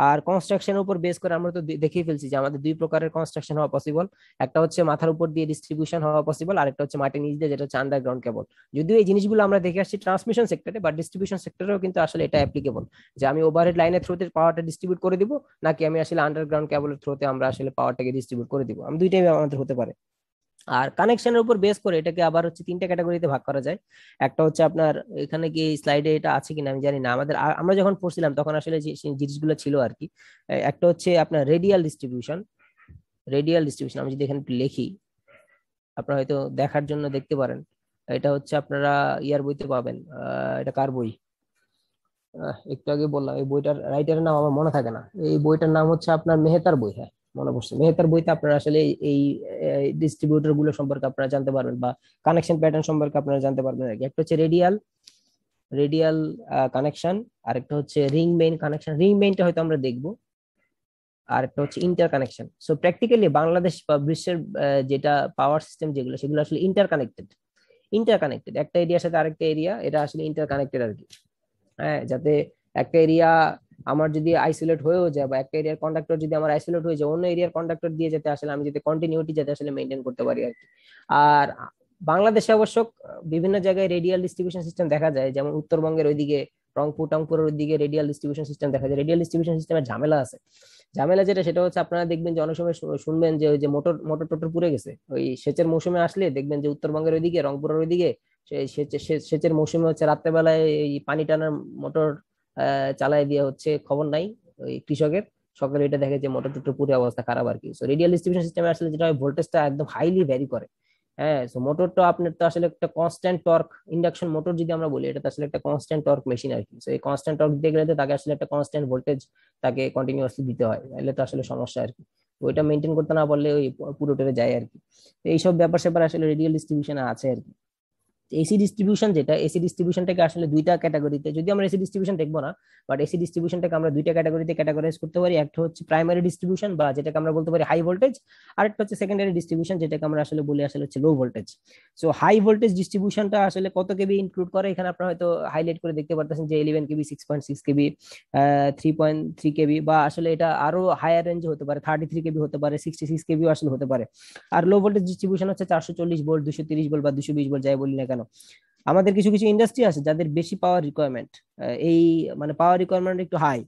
আর কনস্ট্রাকশনের উপর বেস করে আমরা তো দেখেই ফেলছি যে আমাদের দুই প্রকারের কনস্ট্রাকশন হওয়া পসিবল। একটা হচ্ছে মাথার উপর দিয়ে ডিস্ট্রিবিউশন হওয়া পসিবল, আর একটা হচ্ছে মাটির নিচ দিয়ে, যেটা হচ্ছে আন্ডারগ্রাউন্ড কেবল। যদিও এই জিনিসগুলো আমরা দেখে আসছি ট্রান্সমিশন সেক্টরে, বাট ডিস্ট্রিবিউশন সেক্টরেও কিন্তু আসলে এটা অ্যাপ্লিকেবল, যে আমি ওভারহেড লাইনের থ্রুতে পাওয়ারটা ডিস্ট্রিবিউট করে দিব, নাকি আমি আসলে আন্ডারগ্রাউন্ড কেবলের থ্রুতে আমরা আসলে পাওয়ারটাকে ডিস্ট্রিবিউট করে দিব, আমি দুইটাই আমাদের হতে পারে। আর কানেকশনের উপর বেস করে এটাকে আবার হচ্ছে তিনটা ক্যাটাগরিতে ভাগ করা যায়। একটা হচ্ছে আপনার, এখানে কি স্লাইডে এটা আছে কিনা আমি জানি না, আমাদের আমরা যখন পড়ছিলাম তখন আসলে যে জিনিসগুলো ছিল আর কি। একটা হচ্ছে আপনার রেডিয়াল ডিস্ট্রিবিউশন। রেডিয়াল ডিস্ট্রিবিউশন আমি যদি এখানে একটু লিখি, আপনারা হয়তো দেখার জন্য দেখতে পারেন। এটা হচ্ছে আপনারা ইয়ার বইতে পাবেন। এটা কার বই, একটু আগে বললাম এই বইটার রাইটারের নাম আমার মনে থাকে না। এই বইটার নাম হচ্ছে আপনার মেহতার বই, হ্যাঁ মনে পড়ছে, মেহতার বইতে আপনারা আসলে এই ডিস্ট্রিবিউটর গুলো সম্পর্কে আপনারা জানতে পারবেন, বা কানেকশন প্যাটার্ন সম্পর্কে আপনারা জানতে পারবেন আর কি। একটা হচ্ছে রেডিয়াল রেডিয়াল কানেকশন, আরেকটা হচ্ছে রিং মেইন কানেকশন, রিং মেইনটা হয়তো আমরা দেখবো, আর একটা হচ্ছে inter connection. So practically Bangladesh বা বিশ্বের যেটা পাওয়ার সিস্টেম যেগুলো, সেগুলো আসলে ইন্টার কানেক্টেড। ইন্টার কানেক্টেড একটা এরিয়ার সাথে আরেকটা এরিয়া, এটা আসলে ইন্টার কানেক্টেড আর কি। হ্যাঁ, যাতে একটা এরিয়া আমার যদি আইসোলেট হয়েও যায়, বা একটা এরিয়ার কন্ডাক্টর যদি আমার আইসোলেট হয়ে যায় অন্য এরিয়ার কন্ডাক্টর দিয়ে, যাতে আসলে আমি যাতে কন্টিনিউটি যাতে আসলে মেনটেন করতে পারি আর কি। আর বাংলাদেশে অবশ্য বিভিন্ন জায়গায় রেডিয়াল ডিস্ট্রিবিউশন সিস্টেম দেখা যায়, যেমন উত্তরবঙ্গের ওইদিকে রংপুর টংপুরের ওইদিকে রেডিয়াল ডিস্ট্রিবিউশন সিস্টেম দেখা যায়। রেডিয়াল ডিস্ট্রিবিউশন সিস্টেমের ঝামেলা আছে। ঝামেলা যেটা, সেটা হচ্ছে আপনারা দেখবেন যে অনেক সময় শুনবেন যে ওই যে মোটর মোটর টোটর পুড়ে গেছে ওই সেচের মৌসুমে আসলে, দেখবেন যে উত্তরবঙ্গের ওইদিকে রংপুরের ওইদিকে সেই সেচের মৌসুমে হচ্ছে রাত্রেবেলায় এই পানি টানার মোটর চালাই দিয়ে হচ্ছে খবর নাই ওই কৃষকের, সকালে এটা দেখে যে মোটর টোটর পুরো অবস্থা খারাপ আর কি। সো রেডিয়াল ডিস্ট্রিবিউশন সিস্টেমে আসলে যেটা হয়, ভোল্টেজটা একদম হাইলি ভ্যারি করে। হ্যাঁ, সো মোটরটা আপনার তো আসলে একটা কনস্ট্যান্ট টর্ক, ইন্ডাকশন মোটর যদি আমরা বলি, এটা তো আসলে একটা কনস্ট্যান্ট টর্ক মেশিন আর কি। সো এই কনস্ট্যান্ট টর্ক দিতে গেলে তো তাকে আসলে একটা কনস্ট্যান্ট ভোল্টেজ তাকে কন্টিনিউয়াসলি দিতে হয়, তাহলে তো আসলে সমস্যা আর কি। তো ওইটা মেনটেন করতে না পারলে ওই পুরোটারে যায় আর কি। তো এইসব ব্যাপার স্যাপার আসলে রেডিয়াল ডিস্ট্রিবিউশনে আছে আর কি। এসি ডিস্ট্রিবিউশন যেটা, এসি ডিস্ট্রিবিউশনটাকে আসলে দুইটা ক্যাটাগরিতে, যদি আমরা এসি ডিস্ট্রিবিউশন দেখবো না, বাট এসি ডিস্ট্রিবিউশনটাকে আমরা দুইটা ক্যাটাগরিতে ক্যাটাগরাইজ করতে পারি। একটা হচ্ছে প্রাইমারি ডিস্ট্রিবিউশন, বা যেটাকে আমরা বলতে পারি হাই ভোল্টেজ, আর একটা হচ্ছে সেকেন্ডারি ডিস্ট্রিবিউশন, যেটাকে আমরা আসলে বলি আসলে হচ্ছে low voltage. So high voltage ডিস্ট্রিবিউশনটা আসলে কত কেবি ইনক্লুড করে, এখানে আপনারা হয়তো হাইলাইট করে দেখতে পারতেছেন যে 11 কেবি, 6.6 কেবি, 3.3 কেবি, বা আসলে এটা আরো হায়ার রেঞ্জে হতে পারে, 33 কেবি হতে পারে, 66 কেবিও আসলে হতে পারে। আর লো ভোল্টেজ ডিস্ট্রিবিউশন হচ্ছে 440 ভোল্ট, 230 ভোল্ট বা 220 ভোল্ট যাই বলি না কেন। আমাদের কিছু কিছু ইন্ডাস্ট্রি আছে যাদের বেশি পাওয়ার রিকোয়ারমেন্ট, এই মানে পাওয়ার রিকোয়ারমেন্ট একটু হাই।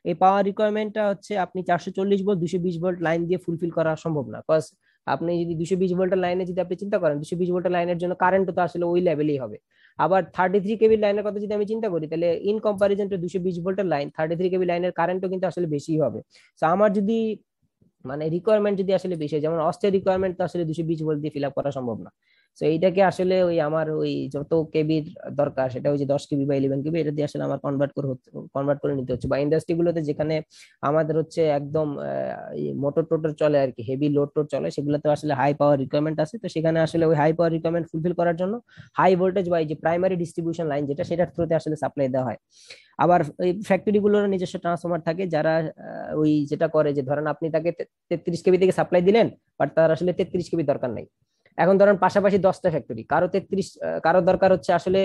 এই পাওয়ার রিকোয়ারমেন্টটা হচ্ছে আপনি 440 ভোল্ট 220 ভোল্ট লাইন দিয়ে ফুলফিল করা সম্ভব না, বিকজ আপনি যদি 220 ভোল্টের লাইনে যদি আপনি চিন্তা করেন, 220 ভোল্টের লাইনের জন্য কারেন্ট তো আসলে ওই লেভেলেই হবে। আবার 33 কেবির লাইনের কথা যদি আমি চিন্তা করি, তাহলে ইন কম্পারিজন টু 220 ভোল্টের লাইন, 33 কেবি লাইনের কারেন্টও কিন্তু আসলে বেশি হবে। তো আমার যদি মানে রিকোয়ারমেন্ট যদি আসলে বেশি হয়, যেমন অস্টের রিকোয়ারমেন্ট তো আসলে 220 ভোল্ট দিয়ে ফিল আপ করা সম্ভব না। তো এইটাকে আসলে ওই আমার ওই যত কেবির দরকার সেটা ওই যে 10 কেবি বা 11 কেবি, এটা দিয়ে আসলে আমার কনভার্ট করে নিতে হচ্ছে। বা ইন্ডাস্ট্রি গুলোতে যেখানে আমাদের হচ্ছে একদম মোটর টোটর চলে আর কি, হেভি লোড টোড চলে, সেগুলোতে আসলে হাই পাওয়ার রিকোয়ারমেন্ট আছে। তো সেখানে আসলে ওই হাই পাওয়ার রিকোয়ারমেন্ট ফুলফিল করার জন্য হাই ভোল্টেজ বা এই যে প্রাইমারি ডিস্ট্রিবিউশন লাইন যেটা, সেটার থ্রুতে আসলে সাপ্লাই দেওয়া হয়। আবার এই ফ্যাক্টরি গুলোর নিজস্ব ট্রান্সফরমার থাকে, যারা ওই যেটা করে যে ধরেন আপনি তাকে 33 কেবি থেকে সাপ্লাই দিলেন, বাট তার আসলে 33 কেবি দরকার নাই। এখন ধরেন পাশাপাশি 10টা ফ্যাক্টরি, কারো 33, কারো দরকার হচ্ছে আসলে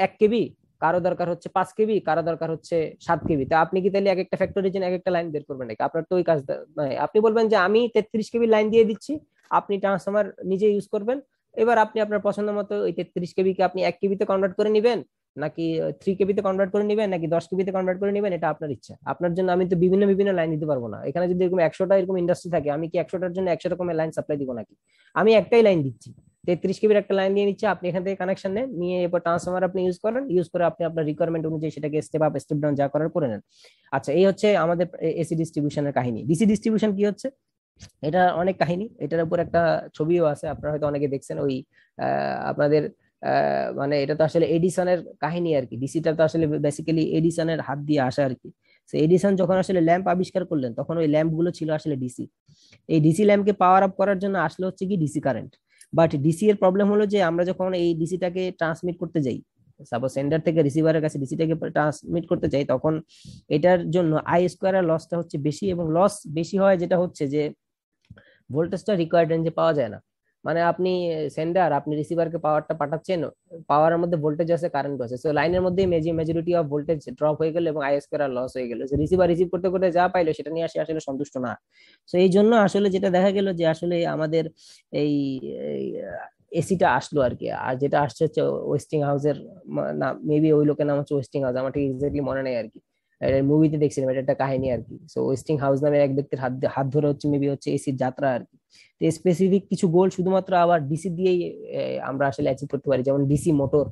1 কেবি, কারো দরকার হচ্ছে 5 কেবি, কারো দরকার হচ্ছে 7 কেবি। তা আপনি কি তাহলে এক একটা ফ্যাক্টরির জন্য এক একটা লাইন বের করবেন নাকি? আপনার তো ওই কাজ নাই। আপনি বলবেন যে আমি 33 কেবি লাইন দিয়ে দিচ্ছি, আপনি ট্রান্সফরমার নিজে ইউজ করবেন। এবার আপনি আপনার পছন্দ মতো ওই 33 কেবিকে আপনি 1 কেবিতে কনভার্ট করে নিবেন, নাকি 3 কেবিতে কনভার্ট করে নিবেন, নাকি 10 কেবিতে কনভার্ট করে নিবেন, এটা আপনার ইচ্ছা। আপনার জন্য আমি তো বিভিন্ন বিভিন্ন লাইন দিতে পারবো না। এখানে যদি এরকম 100টা এরকম ইন্ডাস্ট্রি থাকে, আমি কি 100টার জন্য 100 রকমের লাইন সাপ্লাই দিব নাকি? আমি একটাই লাইন দিচ্ছি, 33 কেবির একটা লাইন দিয়ে নিচ্ছে, আপনি এখান থেকে কানেকশন নেন, নিয়ে এরপর ট্রান্সফরমার আপনি ইউজ করেন, ইউজ করে আপনি আপনার রিকোয়ারমেন্ট অনুযায়ী সেটাকে স্টেপ আপ স্টেপ ডাউন যা করার করে নেন। আচ্ছা, এই হচ্ছে আমাদের এসি ডিস্ট্রিবিউশনের কাহিনী। ডিসি ডিস্ট্রিবিউশন কি হচ্ছে, এটা অনেক কাহিনী। এটার উপর একটা ছবিও আছে, আপনারা হয়তো অনেকে দেখছেন। ওই আপনাদের মানে এটা তো আসলে এডিসনের কাহিনী আর কি। ডিসিটা তো আসলে বেসিক্যালি এডিসনের হাত দিয়ে আসা আর কি। তো এডিসন যখন আসলে ল্যাম্প আবিষ্কার করলেন, তখন ওই ল্যাম্প গুলো ছিল আসলে ডিসি। এই ডিসি ল্যাম্পকে পাওয়ার আপ করার জন্য আসলে হচ্ছে কি ডিসি কারেন্ট। বাট ডিসি এর প্রবলেম হলো যে আমরা যখন এই ডিসিটাকে ট্রান্সমিট করতে যাই, সাপোজ সেন্ডার থেকে রিসিভারের কাছে ডিসিটাকে ট্রান্সমিট করতে চাই, তখন এটার জন্য আই স্কোয়ার লসটা হচ্ছে বেশি, এবং লস বেশি হয় যেটা হচ্ছে যে ভোল্টেজটা রিকোয়ার্ড রেঞ্জে পাওয়া যায় না। মানে আপনি সেন্ডার, আপনি রিসিভারকে পাওয়ারটা পাঠাচ্ছেন, পাওয়ারের মধ্যে ভোল্টেজ আছে, কারেন্ট আছে, সো লাইনের মধ্যে মেজরিটি অফ ভোল্টেজ ড্রপ হয়ে গেল এবং আই স্কোয়ার লস হয়ে গেল। রিসিভার রিসিভ করতে করতে যা পাইলো সেটা নিয়ে আসে আসলে সন্তুষ্ট না। তো এই জন্য আসলে যেটা দেখা গেল যে আসলে আমাদের এই এসিটা আসলো আর কি। আর যেটা আসছে হচ্ছে ওয়েস্টিং হাউসের, না মেবি ওই লোকের নাম হচ্ছে ওয়েস্টিং হাউস, আমার ঠিক এক্স্যাক্টলি মনে নেই আর কি। মুভিতে দেখছিলাম, এটা একটা কাহিনী আর কি। সো ওয়েস্টিং হাউস নামে এক ব্যক্তির হাত হাত ধরে হচ্ছে মেবি হচ্ছে এসির যাত্রা আর কি। তো স্পেসিফিক কিছু গোল শুধুমাত্র আবার ডিসি দিয়েই আমরা আসলে অ্যাচিভ করতে পারি, যেমন ডিসি মোটর।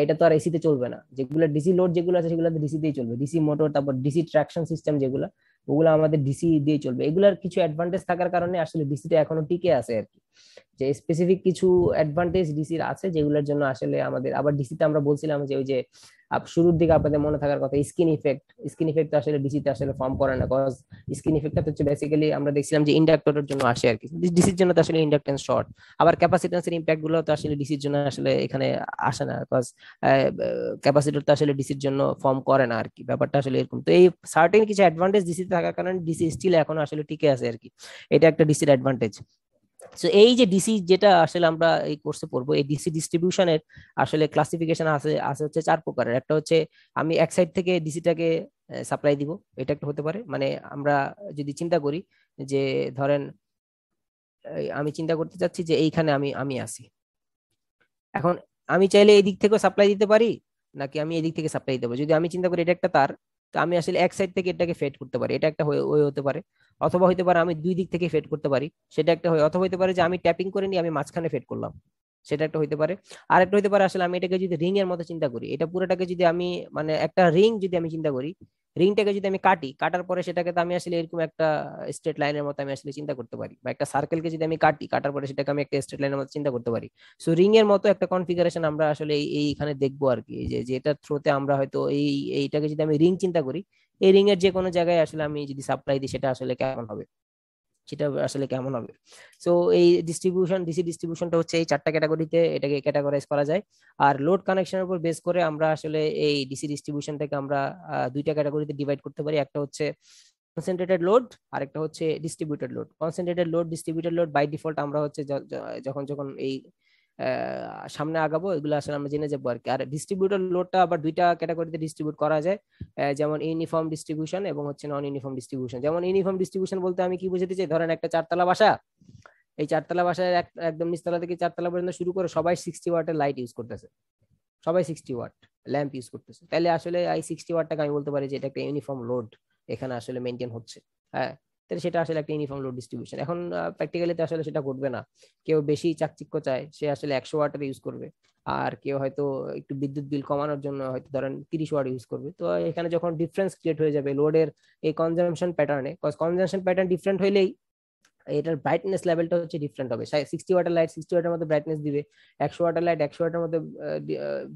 এটা তো আর এসিতে চলবে না। যেগুলো ডিসি লোড যেগুলো আছে সেগুলো ডিসি দিয়েই চলবে, ডিসি মোটর, তারপর ডিসি ট্রাকশন সিস্টেম যেগুলো, ওগুলো আমাদের ডিসি দিয়ে চলবে। এগুলার কিছু অ্যাডভান্টেজ থাকার কারণে আসলে ডিসিটা এখনো টিকে আছে আর কি। যে স্পেসিফিক কিছু অ্যাডভান্টেজ ডিসির আছে, যেগুলোর জন্য আসলে আমাদের আবার ডিসিতে আমরা বলছিলাম যে ওই যে শুরুর দিকে আপনাদের মনে থাকার কথা, স্কিন ইফেক্ট। স্কিন ইফেক্ট আসলে ডিসিতে আসলে ফর্ম করে না, কজ স্কিন ইফেক্টটা হচ্ছে বেসিক্যালি আমরা দেখছিলাম যে ইন্ডাক্টরের জন্য আসে আর কি। ডিসির জন্য তো আসলে ইন্ডাকটেন্স শর্ট। আবার ক্যাপাসিটেন্সের ইম্প্যাক্ট গুলো তো আসলে ডিসির জন্য আসলে এখানে আসে না, কজ ক্যাপাসিটর তো আসলে ডিসির জন্য ফর্ম করে না আর কি। ব্যাপারটা আসলে এরকম। তো এই সার্টেন কিছু অ্যাডভান্টেজ ডিসিতে থাকার কারণে ডিসি স্টিল এখনো আসলে টিকে আছে আর কি। এটা একটা ডিসির অ্যাডভান্টেজ। তো এই যে ডিসি যেটা আসলে আমরা এই কোর্সে পড়বো, এই ডিসি ডিস্ট্রিবিউশনের আসলে ক্লাসিফিকেশন আছে আছে হচ্ছে 4 প্রকারের। একটা হচ্ছে আমি এক সাইড থেকে ডিসিটাকে সাপ্লাই দিব, এটা একটা হতে পারে। মানে আমরা যদি চিন্তা করি যে ধরেন আমি চিন্তা করতে চাচ্ছি যে এইখানে আমি আমি আছি এখন, আমি চাইলে এই দিক থেকেও সাপ্লাই দিতে পারি, নাকি আমি এই দিক থেকে সাপ্লাই দিতে পারি। যদি আমি চিন্তা করি এটা একটা তার, তো আমি আসলে এক সাইড থেকে এটাকে ফেড করতে পারি, এটা একটা ওয়ে হতে পারে। অথবা হইতে পারে আমি দুই দিক থেকে ফেড করতে পারি, সেটা একটা হয়। অথবা হইতে পারে যে আমি ট্যাপিং করে নিয়ে আমি মাঝখানে ফেড করলাম, সেটা একটা হইতে পারে। আর একটা হইতে পারে আসলে আমি এটাকে যদি রিং এর মতো চিন্তা করি, এটা পুরোটাকে যদি আমি মানে একটা রিং যদি আমি চিন্তা করি, রিংটাকে যদি আমি কাটি, কাটার পরে সেটাকে তো আমি আসলে এরকম একটা স্ট্রেট লাইনের মতো আমি আসলে চিন্তা করতে পারি। বা একটা সার্কেলকে যদি আমি কাটি, কাটার পরে সেটাকে আমি একটা স্ট্রেট লাইনের মতো চিন্তা করতে পারি। সো রিং এর মতো একটা কনফিগারেশন আমরা আসলে এইখানে দেখবো আর কি। যে যেটা থ্রোতে আমরা হয়তো এইটাকে যদি আমি রিং চিন্তা করি, এই রিং এর যে কোনো জায়গায় আসলে আমি যদি সাপ্লাই দিই, সেটা আসলে কেমন হবে, সেটা আসলে কেমন হবে। সো এই ডিসি ডিস্ট্রিবিউশনটা হচ্ছে এই 4টা ক্যাটাগরিতে এটাকে ক্যাটাগরাইজ করা যায়। আর লোড কানেকশনের উপর বেস করে আমরা আসলে এই ডিসি ডিস্ট্রিবিউশনটাকে আমরা 2টা ক্যাটাগরিতে ডিভাইড করতে পারি। একটা হচ্ছে কনসেন্ট্রেটেড লোড, আর একটা হচ্ছে distributed load. Concentrated load, distributed load by default আমরা হচ্ছে যখন যখন এই সামনে আগাবো এগুলো আসলে আমরা জেনে যাবো আর কি। আর ডিস্ট্রিবিউটেড লোডটা আবার 2টা ক্যাটাগরিতে ডিস্ট্রিবিউট করা যায়, যেমন ইউনিফর্ম ডিস্ট্রিবিউশন এবং হচ্ছে নন ইউনিফর্ম ডিস্ট্রিবিউশন। যেমন ইউনিফর্ম ডিস্ট্রিবিউশন বলতে আমি কি বুঝাতে চাই, ধরেন একটা 4তলা বাসা, এই 4তলা বাসায় একদম নিচতলা থেকে 4তলা পর্যন্ত শুরু করে সবাই 60 ওয়াটের লাইট ইউজ করতেছে, সবাই 60 ওয়াট ল্যাম্প ইউজ করতেছে। তাহলে আসলে এই 60 ওয়াটটাকে আমি বলতে পারি যে এটা একটা ইউনিফর্ম লোড এখানে আসলে মেনটেন হচ্ছে। হ্যাঁ, তাহলে সেটা আসলে একটা ইউনিফর্ম লোড ডিস্ট্রিবিউশন। এখন প্র্যাকটিক্যালিতে আসলে সেটা ঘটবে না। কেউ বেশি চাকচিক্য চায়, সে আসলে 100 ওয়াটের ইউজ করবে। আর কেউ হয়তো একটু বিদ্যুৎ বিল কমানোর জন্য হয়তো ধরেন 30 ওয়াট ইউজ করবে। তো এখানে যখন ডিফারেন্স ক্রিয়েট হয়ে যাবে লোডের এই কনজাম্পশন প্যাটার্নে, কনজাম্পশন প্যাটার্ন ডিফারেন্ট হইলেই এটার ব্রাইটনেস লেভেলটা হচ্ছে ডিফারেন্ট হবে। 60 ওয়াটের লাইট 60 ওয়াটের মধ্যে ব্রাইটনেস দিবে, 100 ওয়াটের লাইট 100 ওয়াটের মধ্যে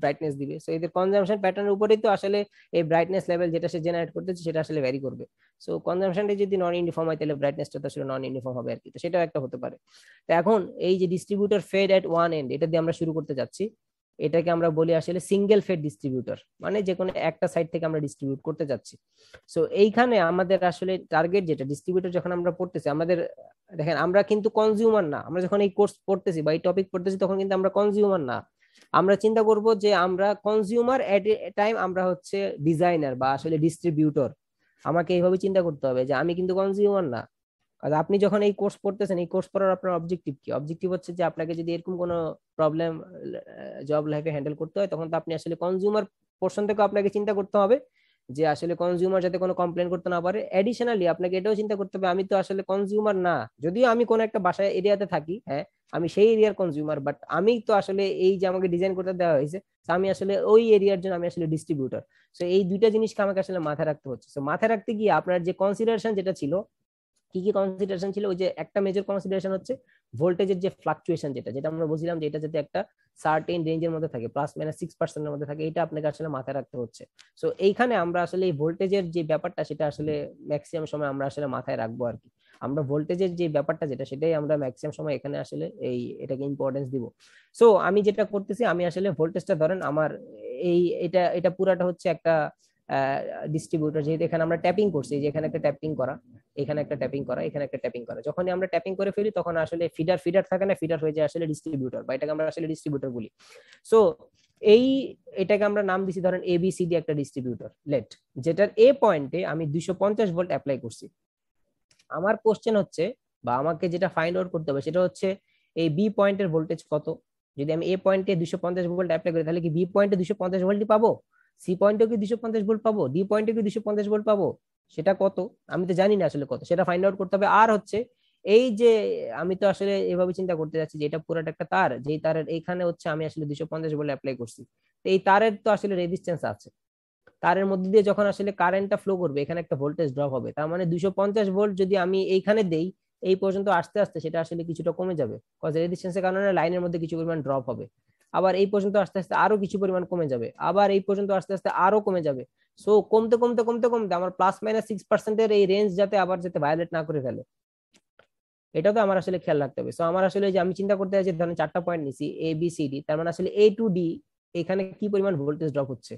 ব্রাইটনেস দিবে। সো এদের কনজাম্পশন প্যাটার্নের উপরেই তো আসলে এই ব্রাইটনেস লেভেল যেটা সে জেনারেট করতেছে সেটা আসলে ভ্যারি করবে। সো কনজাম্পশনটা যদি নন ইউনিফর্ম হয় তাহলে ব্রাইটনেসটা তো আসলে নন ইউনিফর্ম হবে আর কি, তো সেটাও একটা হতে পারে। তো এখন এই যে distributor fed at one end, এটা দিয়ে আমরা শুরু করতে যাচ্ছি। এটাকে আমরা বলি আসলে সিঙ্গেল ফেড ডিস্ট্রিবিউটর, মানে যে কোনো একটা সাইড থেকে আমরা ডিস্ট্রিবিউট করতে যাচ্ছি। সো এইখানে আমাদের আসলে টার্গেট যেটা ডিস্ট্রিবিউটর যখন আমরা পড়তেছি, আমাদের দেখেন আমরা কিন্তু কনজিউমার না, আমরা যখন এই কোর্স পড়তেছি বা এই টপিক পড়তেছি তখন কিন্তু আমরা কনজিউমার না। আমরা চিন্তা করব যে আমরা কনজিউমার এট এ টাইম আমরা হচ্ছে ডিজাইনার বা আসলে ডিস্ট্রিবিউটর। আমাকে এইভাবে চিন্তা করতে হবে যে আমি কিন্তু কনজিউমার না। আর আপনি যখন এই কোর্স পড়তেছেন, এই কোর্স পড়ার আপনার অবজেক্টিভ কি? অবজেক্টিভ হচ্ছে যে আপনাকে যদি এরকম কোনো প্রবলেম জব লাইফে হ্যান্ডেল করতে হয় তখন তো আপনি আসলে কনজিউমার পোর্শন থেকে আপনাকে চিন্তা করতে হবে যে আসলে কনজিউমার যাতে কোনো কমপ্লেন করতে না পারে। এডিশনালি আপনাকে এটাও চিন্তা করতে হবে আমি তো আসলে কনজিউমার না, যদিও আমি কোনো একটা বাসায় এরিয়াতে থাকি, হ্যাঁ আমি সেই এরিয়ার কনজিউমার, বাট আমি তো আসলে এই যে আমাকে ডিজাইন করতে দেওয়া হয়েছে আমি আসলে ওই এরিয়ার জন্য আমি আসলে ডিস্ট্রিবিউটর। সো এই দুইটা জিনিসকে আমাকে আসলে মাথায় রাখতে হচ্ছে। সো মাথায় রাখতে গিয়ে আপনার যে কনসিডারেশন যেটা ছিল, কি কি কনসিডারেশন ছিল, ওই যে একটা মেজর কনসিডারেশন হচ্ছে ভোল্টেজের যে ফ্লাকচুয়েশন, যেটা যেটা আমরা বলছিলাম যে এটা যাতে একটা সার্টেন রেঞ্জের মধ্যে থাকে, +-6%-এর মধ্যে থাকে, এটা আপনাকে আসলে মাথায় রাখতে হচ্ছে। সো এইখানে আমরা আসলে এই ভোল্টেজের যে ব্যাপারটা সেটা আসলে ম্যাক্সিমাম সময় আমরা আসলে মাথায় রাখবো আর কি। আমরা ভোল্টেজের যে ব্যাপারটা যেটা সেটাই আমরা ম্যাক্সিমাম সময় এখানে আসলে এই এটাকে ইম্পর্টেন্স দিব। সো আমি যেটা করতেছি, আমি আসলে ভোল্টেজটা ধরেন আমার এই এটা এটা পুরাটা হচ্ছে একটা ডিস্ট্রিবিউটর, যেহেতু এখানে আমরা ট্যাপিং করছি, যে এখানে একটা ট্যাপিং করা, এখানে একটা ট্যাপিং করা, এখানে একটা ট্যাপিং করা, যখনই আমরা ট্যাপিং করে ফেলি তখন আসলে ফিডার ফিডার থাকে না, ফিডার হয়ে যায় আসলে ডিস্ট্রিবিউটর, বা এটাকে আমরা আসলে ডিস্ট্রিবিউটর বলি। সো এই এটাকে আমরা নাম দিছি ধরেন এবিসিডি একটা ডিস্ট্রিবিউটর লেট, যেটার এ পয়েন্টে আমি 250 ভোল্ট অ্যাপ্লাই করছি। আমার কোশ্চেন হচ্ছে বা আমাকে যেটা ফাইন্ড আউট করতে হবে সেটা হচ্ছে এই বি পয়েন্টের ভোল্টেজ কত। যদি আমি এ পয়েন্টে 250 ভোল্ট অ্যাপ্লাই করি তাহলে কি বি পয়েন্টে 250 ভোল্টই পাবো, সি পয়েন্টেও কি 250 ভোল্ট পাবো, ডি পয়েন্টে কি 250 ভোল্ট পাবো, সেটা কত আমি তো জানি না আসলে কত, সেটা ফাইন্ড আউট করতে হবে। আর হচ্ছে এই যে আমি তো আসলে এভাবে চিন্তা করতে যাচ্ছি যে এটা পুরোটা একটা তার, যেই তারের এইখানে হচ্ছে আমি আসলে 250 ভোল্ট অ্যাপ্লাই করছি, তো এই তারের তো আসলে রেজিস্ট্যান্স আছে, তারের মধ্যে দিয়ে যখন আসলে কারেন্টটা ফ্লো করবে এখানে একটা ভোল্টেজ ড্রপ হবে, তার মানে 250 ভোল্ট যদি আমি এইখানে দেই এই পর্যন্ত আস্তে আস্তে সেটা আসলে কিছুটা কমে যাবে, কজ রেজিস্ট্যান্সের কারণে লাইনের মধ্যে কিছু পরিমাণ ড্রপ হবে। আবার এই পর্যন্ত আস্তে আস্তে আরো কিছু পরিমাণ কমে যাবে, আবার এই পর্যন্ত আস্তে আস্তে আরো কমে যাবে। সো কমতে কমতে কমতে কমতে আমার +-6%-এর এই রেঞ্জ যাতে আবার যাতে ভায়োলেট না করে ফেলে, এটা তো আমার আসলে খেয়াল রাখতে হবে। সো আমার আসলে যে আমি চিন্তা করতে চাই যে ধরেন 4টা পয়েন্ট নিছি এ বি সি ডি, তার মানে আসলে এ টু ডি এখানে কি পরিমাণ ভোল্টেজ ড্রপ হচ্ছে,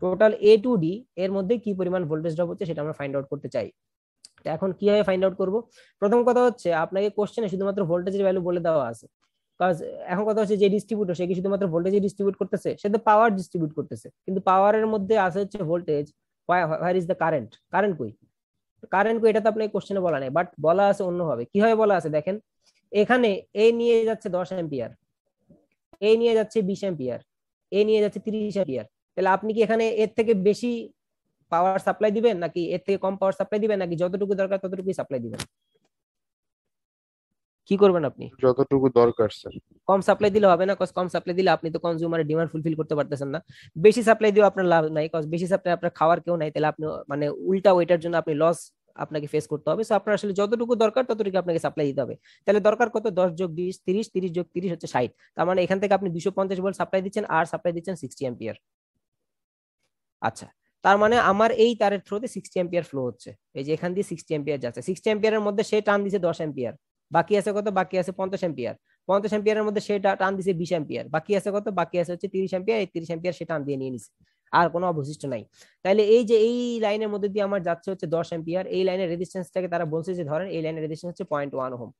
টোটাল এ টু ডি এর মধ্যে কি পরিমাণ ভোল্টেজ ড্রপ হচ্ছে সেটা আমরা ফাইন্ড আউট করতে চাই। তো এখন কিভাবে ফাইন্ড আউট করব? প্রথম কথা হচ্ছে আপনাকে কোশ্চেনে শুধুমাত্র ভোল্টেজের ভ্যালু বলে দেওয়া আছে, কাজ এখন কথা হচ্ছে যে ডিস্ট্রিবিউটর সে কি শুধুমাত্র ভোল্টেজ ডিস্ট্রিবিউট করতেছে, সে তো পাওয়ার ডিস্ট্রিবিউট করতেছে, কিন্তু পাওয়ারের মধ্যে আছে হচ্ছে voltage, where is the current, current কই, কারেন্ট কই, এটা তো আপনাকে কোশ্চেনে বলা নেই, বাট বলা আছে অন্যভাবে। কিভাবে বলা আছে দেখেন, এখানে এ নিয়ে যাচ্ছে 10 অ্যাম্পিয়ার, এ নিয়ে যাচ্ছে 20 অ্যাম্পিয়ার, এ নিয়ে যাচ্ছে 30 অ্যাম্পিয়ার, তাহলে আপনি কি এখানে এর থেকে বেশি পাওয়ার সাপ্লাই দিবেন নাকি এর থেকে কম পাওয়ার সাপ্লাই দিবেন, নাকি যতটুকু দরকার ততটুকুই সাপ্লাই দিবেন? কি করবেন আপনি? যতটুকু দরকার স্যার। কম সাপ্লাই দিলে হবে না, কজ কম সাপ্লাই দিলে আপনি তো কনজিউমারের ডিমান্ড ফুলফিল করতে পারতেছেন না। বেশি সাপ্লাই দিয়েও আপনার লাভ নাই, কজ বেশি সাপ্লাই আপনার খাওয়ার কেউ নাই, তাহলে আপনি মানে উল্টা ওইটার জন্য আপনি লস আপনাকে ফেস করতে হবে। সো আপনার আসলে যতটুকু দরকার ততটুকু আপনাকে সাপ্লাই দিতে হবে। তাহলে দরকার কত? 10 + 20 30, 30 + 30 হচ্ছে 60। তার মানে এখান থেকে আপনি 250 ভোল্ট সাপ্লাই দিচ্ছেন আর সাপ্লাই দিচ্ছেন 60 অ্যাম্পিয়ার। আচ্ছা, তার মানে আমার এই তারের থ্রুতে 60 অ্যাম্পিয়ার ফ্লো হচ্ছে, এই যে এখান দিয়ে 60 অ্যাম্পিয়ার যাচ্ছে, 60 অ্যাম্পিয়ারের মধ্যে সে টান দিছে 10 অ্যাম্পিয়ার, বাকি আছে কত? বাকি আছে 50 অ্যাম্পিয়ার। 50 অ্যাম্পিয়ারের মধ্যে সে টান দিছে 20 অ্যাম্পিয়ার, বাকি আছে কত? বাকি আছে হচ্ছে 30 অ্যাম্পিয়ার। এই 30 অ্যাম্পিয়ার সে টান দিয়ে নিয়ে নিছে, আর কোনো অবশিষ্ট নাই। তাইলে এই যে এই লাইনের মধ্যে দিয়ে আমার যাচ্ছে হচ্ছে 10 অ্যাম্পিয়ার, এই লাইনের রেজিস্ট্যান্সটাকে তারা বলছে যে ধরেন এই লাইনের রেজিস্ট্যান্স হচ্ছে 0.1 ওহম।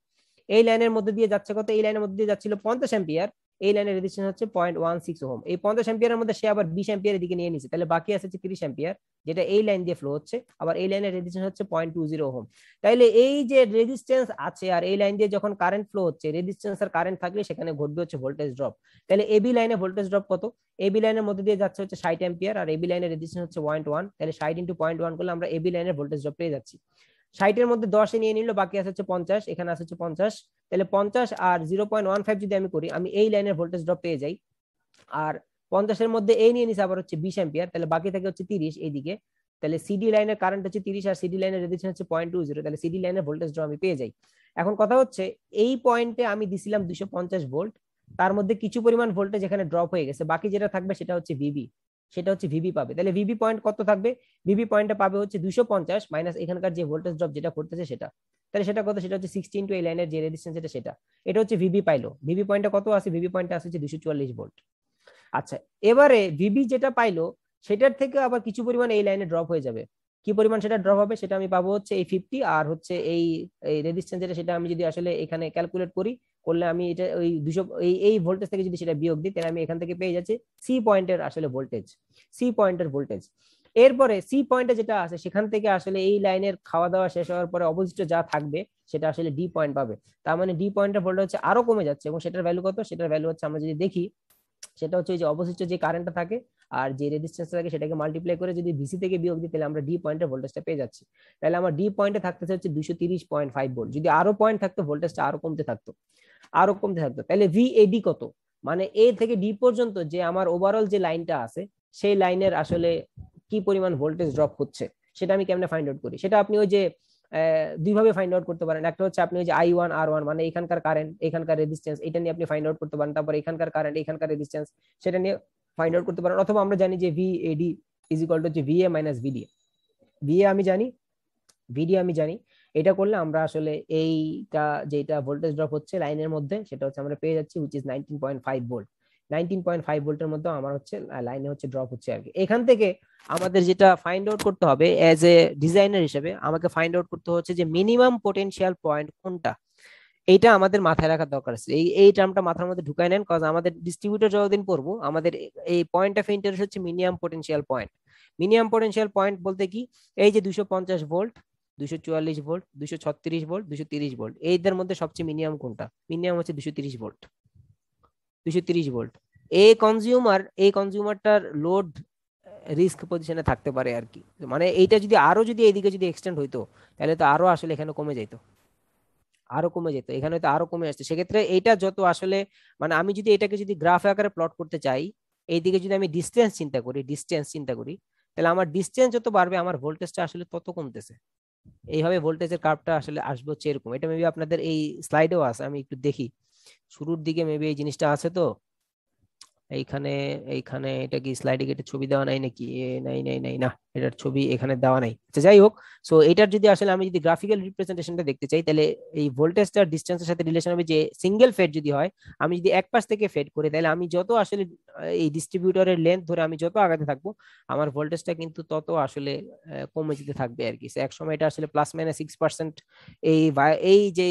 এই লাইনের মধ্যে দিয়ে যাচ্ছে কত? এই লাইনের মধ্যে দিয়ে যাচ্ছিল 50 অ্যাম্পিয়ার, এই লাইনের রেজিস্ট্যান্স হচ্ছে 0.16 ওহম। এই 50 অ্যাম্পিয়ারের মধ্যে সে আবার 20 অ্যাম্পিয়ারের দিকে নিয়ে নিছে, তাহলে বাকি আছে 30 অ্যাম্পিয়ার, যেটা এই লাইন দিয়ে ফ্লো হচ্ছে। আবার এই লাইনের রেজিস্ট্যান্স হচ্ছে 0.20 ওহম। তাইলে এই যে রেজিস্ট্যান্স আছে আর এই লাইন দিয়ে যখন কারেন্ট ফ্লো হচ্ছে, রেজিস্ট্যান্স আর কারেন্ট থাকলে সেখানে ঘটবে হচ্ছে ভোল্টেজ ড্রপ। তাহলে এবি লাইনে ভোল্টেজ ড্রপ কত? এবি লাইনের মধ্যে দিয়ে যাচ্ছে হচ্ছে 60 অ্যাম্পিয়ার, আর এবি লাইনের রেজিস্ট্যান্স হচ্ছে 0.1, তাহলে 60 × 0.1 করলে আমরা এবি লাইনের ভোল্টেজ ড্রপ পেয়ে যাচ্ছি। 60-এর মধ্যে 10 নিয়ে নিল, বাকি আছে হচ্ছে 50, এখানে আছে হচ্ছে 50, তাহলে 50 আর 0.15 যদি আমি করি আমি এই লাইনের ভোল্টেজ ড্রপ পেয়ে যাই। আর 50-এর মধ্যে এই নিয়ে নিছে আবার হচ্ছে 20 অ্যাম্পিয়ার, তাহলে বাকি থাকে হচ্ছে 30 এইদিকে। তাহলে সিডি লাইনের কারেন্ট হচ্ছে 30 আর সিডি লাইনের রেজিস্ট্যান্স হচ্ছে 0.20, তাহলে সিডি লাইনের ভোল্টেজ ড্রপ আমি পেয়ে যাই। এখন কথা হচ্ছে এই পয়েন্টে আমি দিছিলাম 250 ভোল্ট, তার মধ্যে কিছু পরিমাণ ভোল্টেজ এখানে ড্রপ হয়ে গেছে, বাকি যেটা থাকবে সেটা হচ্ছে ভিবি, সেটা হচ্ছে ভিবি পাবে। তাহলে ভিবি পয়েন্ট কত থাকবে? ভিবি পয়েন্টটা পাবে হচ্ছে 250 মাইনাস এখানকার যে ভোল্টেজ ড্রপ যেটা করতেছে সেটা। তাহলে সেটা কত? সেটা হচ্ছে 60 ইন্টু এই লাইনের যে রেজিস্ট্যান্স এটা সেটা। এটা হচ্ছে ভিবি পাইলো। ভিবি পয়েন্টটা কত আছে? ভিবি পয়েন্টটা আছে হচ্ছে 244 ভোল্ট। আচ্ছা, এবারে ভিবি যেটা পাইলো সেটার থেকে আবার কিছু পরিমাণ এই লাইনে ড্রপ হয়ে যাবে। কি পরিমাণ সেটা ড্রপ হবে? সেটা আমি পাবো হচ্ছে এই 50, আর হচ্ছে এই এই রেজিস্ট্যান্স যেটা সেটা আমি যদি আসলে এখানে ক্যালকুলেট করি, করলে আমি এটা ওই 200 এই ভোল্টেজ থেকে যদি সেটা বিয়োগ দিই, তাহলে আমি এখান থেকে পেয়ে যাচ্ছি সি পয়েন্টের আসলে ভোল্টেজ, সি পয়েন্টের ভোল্টেজ। এরপরে সি পয়েন্টে যেটা আছে সেখান থেকে আসলে এই লাইনের খাওয়া দাওয়া শেষ হওয়ার পরে অবশিষ্ট যা থাকবে সেটা আসলে ডি পয়েন্ট পাবে। তার মানে ডি পয়েন্টের ভোল্টেজ হচ্ছে আরো কমে যাচ্ছে, এবং সেটার ভ্যালু কত? সেটার ভ্যালু হচ্ছে আমরা যদি দেখি সেটা হচ্ছে যে অবশিষ্ট যে কারেন্টটা থাকে আর যে রেজিস্ট্যান্স থাকে সেটাকে মাল্টিপ্লাই করে যদি ভিসি থেকে বিয়োগ দিই, তাহলে আমরা ডি পয়েন্টের ভোল্টেজটা পেয়ে যাচ্ছি। তাহলে আমার ডি পয়েন্টে থাকতেছে হচ্ছে 230.5 ভোল্ট। যদি আরো পয়েন্ট থাকতো ভোল্টেজটা আরো কমতে থাকতো, আরো কমতে থাকতো। তাহলে ভিএডি কত? মানে এ থেকে ডি পর্যন্ত যে আমার ওভারঅল যে লাইনটা আছে সেই লাইনের আসলে কি পরিমাণ ভোল্টেজ ড্রপ হচ্ছে সেটা আমি কেমনে ফাইন্ড আউট করি? সেটা আপনি ওই যে দুইভাবে ফাইন্ড আউট করতে পারেন। একটা হচ্ছে আপনি ওই যে I1 R1 মানে এখানকার কারেন্ট এখানকার রেজিস্ট্যান্স এটা নিয়ে আপনি ফাইন্ড আউট করতে পারেন, তারপর এখানকার কারেন্ট এখানকার রেজিস্ট্যান্স সেটা নিয়ে ফাইন্ড আউট করতে পারেন। অথবা আমরা জানি যে ভিএডি ইজ ইকুয়াল টু হচ্ছে ভিএ মাইনাস ভিডি। ভিএ আমি জানি, ভিডি আমি জানি। এটা করলে আমরা আসলে এইটা যেটা ভোল্টেজ ড্রপ হচ্ছে লাইনের মধ্যে সেটা হচ্ছে আমরা পেয়ে যাচ্ছি হুইচ ইজ 19.5 ভোল্ট। 19.5 ভোল্টের মধ্যে আমার হচ্ছে লাইনে হচ্ছে ড্রপ হচ্ছে আর কি। এখান থেকে আমাদের যেটা ফাইন্ড আউট করতে হবে এজ এ ডিজাইনার হিসেবে, আমাকে ফাইন্ড আউট করতে হচ্ছে যে মিনিমাম পোটেনশিয়াল পয়েন্ট কোনটা। এইটা আমাদের মাথায় রাখার দরকার আছে। এই টার্মটা মাথার মধ্যে ঢুকাই নেন, কারণ আমাদের ডিস্ট্রিবিউটর যতদিন পড়বো আমাদের এই পয়েন্ট অফ ইন্টারেস্ট হচ্ছে minimum potential point. Minimum potential point বলতে কি? এই যে 250 ভোল্ট, 244 ভোল্ট, 236 ভোল্ট, 230 ভোল্ট, এইদের মধ্যে সবচেয়ে মিনিমাম কোনটা? মিনিমাম হচ্ছে 230 ভোল্ট। 230 ভোল্ট। এই কনজিউমারটার লোড রিস্ক পজিশনে থাকতে পারে আর কি। মানে এইটা যদি আরো যদি এইদিকে যদি এক্সটেন্ড হইতো তাহলে তো আরো আসলে এখানে কমে যেত, আরো কমে যেত। এখানে তো আরো কমে আসছে। সেক্ষেত্রে এইটা যত আসলে মানে আমি যদি এটাকে যদি গ্রাফ আকারে প্লট করতে চাই, এইদিকে যদি আমি ডিস্টেন্স চিন্তা করি, তাহলে আমার ডিস্টেন্স যত বাড়বে আমার ভোল্টেজটা আসলে তত কমতেছে। এইভাবে ভোল্টেজের কার্ভটা আসলে আসবে হচ্ছে এরকম। এটা মেবি আপনাদের এই স্লাইডেও আছে, আমি একটু দেখি। শুরুর দিকে মেবি এই জিনিসটা আছে তো এইখানে। এইখানে এটা কি স্লাইডে কি একটা ছবি দেওয়া নাই নাকি? নাই নাই নাই, না এটার ছবি এখানে দেওয়া নাই। আচ্ছা যাই হোক, সো এটার যদি আসলে আমি যদি গ্রাফিক্যাল রিপ্রেজেন্টেশনটা দেখতে চাই, তাহলে এই ভোল্টেজটার ডিসটেন্সের সাথে রিলেশন হবে যে সিঙ্গেল ফেড যদি হয়, আমি যদি এক পাশ থেকে ফেড করি, তাহলে আমি যত আসলে এই ডিস্ট্রিবিউটরের লেন্থ ধরে আমি যত আগাতে থাকবো আমার ভোল্টেজটা কিন্তু তত আসলে কমে যেতে থাকবে আর কি। এক সময় এটা আসলে +-6% এই এই যে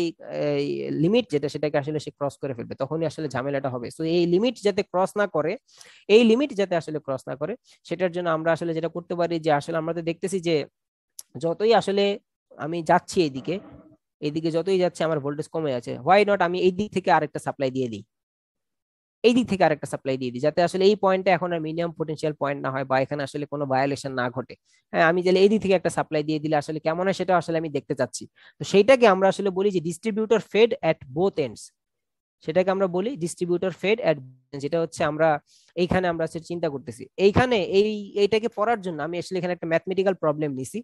লিমিট যেটা সেটাকে আসলে সে ক্রস করে ফেলবে, তখনই আসলে ঝামেলাটা হবে। তো এই লিমিট যাতে ক্রস না করে, এই লিমিট যাতে আসলে ক্রস না করে সেটার জন্য আমরা আসলে যেটা করতে পারি যে আসলে আমরা তো দেখতেছি যে যতই আসলে আমি যাচ্ছি এইদিকে, এইদিকে যতই যাচ্ছে আমার ভোল্টেজ কমে যাচ্ছে, হোয়াই নট আমি এই দিক থেকে আরেকটা সাপ্লাই দিয়ে দিই, এই দিক থেকে আরেকটা সাপ্লাই দিয়ে দিই, যাতে আসলে এই পয়েন্টটা এখন আর মিনিমাম পোটেনশিয়াল পয়েন্ট না হয় বা এখানে আসলে কোনো ভায়োলেশন না ঘটে। হ্যাঁ, আমি তাহলে এই দিক থেকে একটা সাপ্লাই দিয়ে দিলে আসলে কেমন হয় সেটা আসলে আমি দেখতে চাচ্ছি। তো সেইটাকে আমরা আসলে বলি যে ডিস্ট্রিবিউটর ফেড এট বোথ এন্ডস। সেটাকে আমরা বলি ডিস্ট্রিবিউটর ফেড এট, যেটা হচ্ছে আমরা এইখানে আমরা চিন্তা করতেছি। এইখানে এইটাকে পড়ার জন্য আমি আসলে এখানে একটা ম্যাথমেটিক্যাল প্রবলেম নিছি।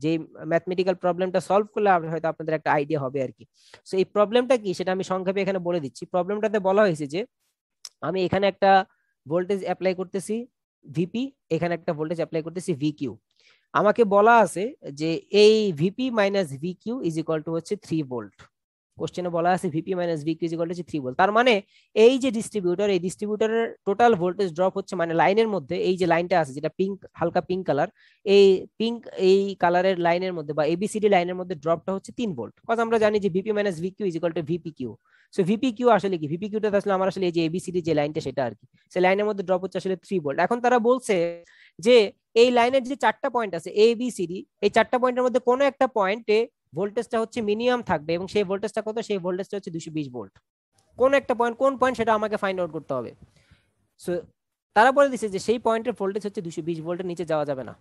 যে ম্যাথমেটিক্যাল প্রবলেমটা সলভ করলে হয়তো আপনাদের একটা আইডিয়া হবে আর কি। তো এই প্রবলেমটা কি সেটা আমি সংক্ষেপে এখানে বলে দিচ্ছি। প্রবলেমটাতে বলা হয়েছে যে আমি এখানে একটা ভোল্টেজ অ্যাপ্লাই করতেছি ভিপি, এখানে একটা ভোল্টেজ অ্যাপ্লাই করতেছি ভিকিউ। আমাকে বলা আছে যে এই VP minus VQ is equal to হচ্ছে 3 ভোল্ট। কোশ্চেনে বলা আছে VP minus VQ is equal to 3 volt. তার মানে এই যে ডিস্ট্রিবিউটর, এই ডিস্ট্রিবিউটরের টোটাল ভোল্টেজ ড্রপ হচ্ছে মানে লাইনের মধ্যে এই যে লাইনটা আছে যেটা পিঙ্ক, হালকা পিঙ্ক কালার, এই পিঙ্ক এই কালারের লাইনের মধ্যে বা এবিসিডি লাইনের মধ্যে ড্রপটা হচ্ছে 3 ভোল্ট। কজ আমরা জানি যে VP minus VQ is equal to VP Q. So VP Q আসলে কি? ভিপি কিউটা আসলে আমার আসলে এই যে এবিসিডি যে লাইনটা সেটা আর কি, সেই লাইনের মধ্যে ড্রপ হচ্ছে আসলে 3 ভোল্ট। এখন তারা বলছে যে এই লাইনের যে চারটা পয়েন্ট আছে এ বি সি ডি, এই চারটা পয়েন্টের মধ্যে কোনো একটা পয়েন্টে ভোল্টেজটা হচ্ছে মিনিমাম থাকবে, এবং সেই ভোল্টেজটা কত? সেই ভোল্টেজটা হচ্ছে 220 ভোল্ট। কোন একটা পয়েন্ট, কোন পয়েন্ট সেটা আমাকে ফাইন্ড আউট করতে হবে। সো তারা বলে দিচ্ছে যে সেই পয়েন্টের ভোল্টেজ হচ্ছে 220 ভোল্টের নিচে যাওয়া যাবে না।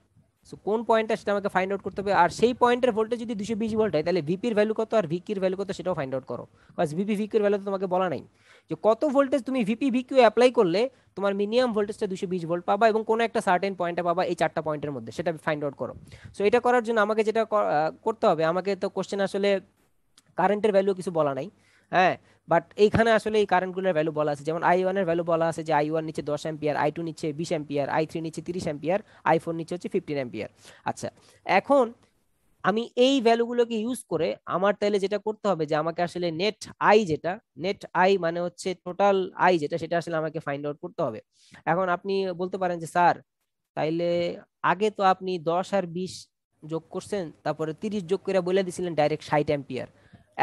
সো কোন পয়েন্টটা সেটা আমাকে ফাইন্ড আউট করতে হবে। আর সেই পয়েন্টের ভোল্টেজ যদি 220 ভোল্ট হয় তাহলে ভিপির ভ্যালু কত আর ভিকির ভ্যালু কত সেটাও ফাইন্ড আউট করো। বাস ভিপি ভিকির ভ্যালু তো তোমাকে বলা নাই যে কত ভোল্টেজ তুমি ভিপি ভিকিউ অ্যাপ্লাই করলে তোমার মিনিমাম ভোল্টেজটা 220 ভোল্ট পাবা এবং কোনো একটা সার্টেন পয়েন্টে পাবা এই চারটা পয়েন্টের মধ্যে, সেটা ফাইন্ড আউট করো। সো এটা করার জন্য আমাকে যেটা করতে হবে, আমাকে তো কোশ্চেন আসলে কারেন্টের ভ্যালু কিছু বলা নাই। হ্যাঁ, বাট এইখানে আসলে এই কারেন্টগুলোর ভ্যালু বলা আছে, যেমন আই ওয়ান এর ভ্যালু বলা আছে যে আই ওয়ান নিচ্ছে 10 অ্যাম্পিয়ার, আই টু নিচ্ছে 20 অ্যাম্পিয়ার, আই থ্রি নিচ্ছে 30 অ্যাম্পিয়ার, আই ফোর নিচ্ছে হচ্ছে 15 অ্যাম্পিয়ার। আচ্ছা, এখন আমি এই ভ্যালুগুলোকে ইউজ করে আমার তাহলে যেটা করতে হবে যে আমাকে আসলে নেট আই, যেটা নেট আই মানে হচ্ছে টোটাল আই যেটা, সেটা আসলে আমাকে ফাইন্ড আউট করতে হবে। এখন আপনি বলতে পারেন যে স্যার তাইলে আগে তো আপনি 10 আর 20 যোগ করছেন, তারপরে 30 যোগ করে বলে দিছিলেন ডাইরেক্ট 60 অ্যাম্পিয়ার।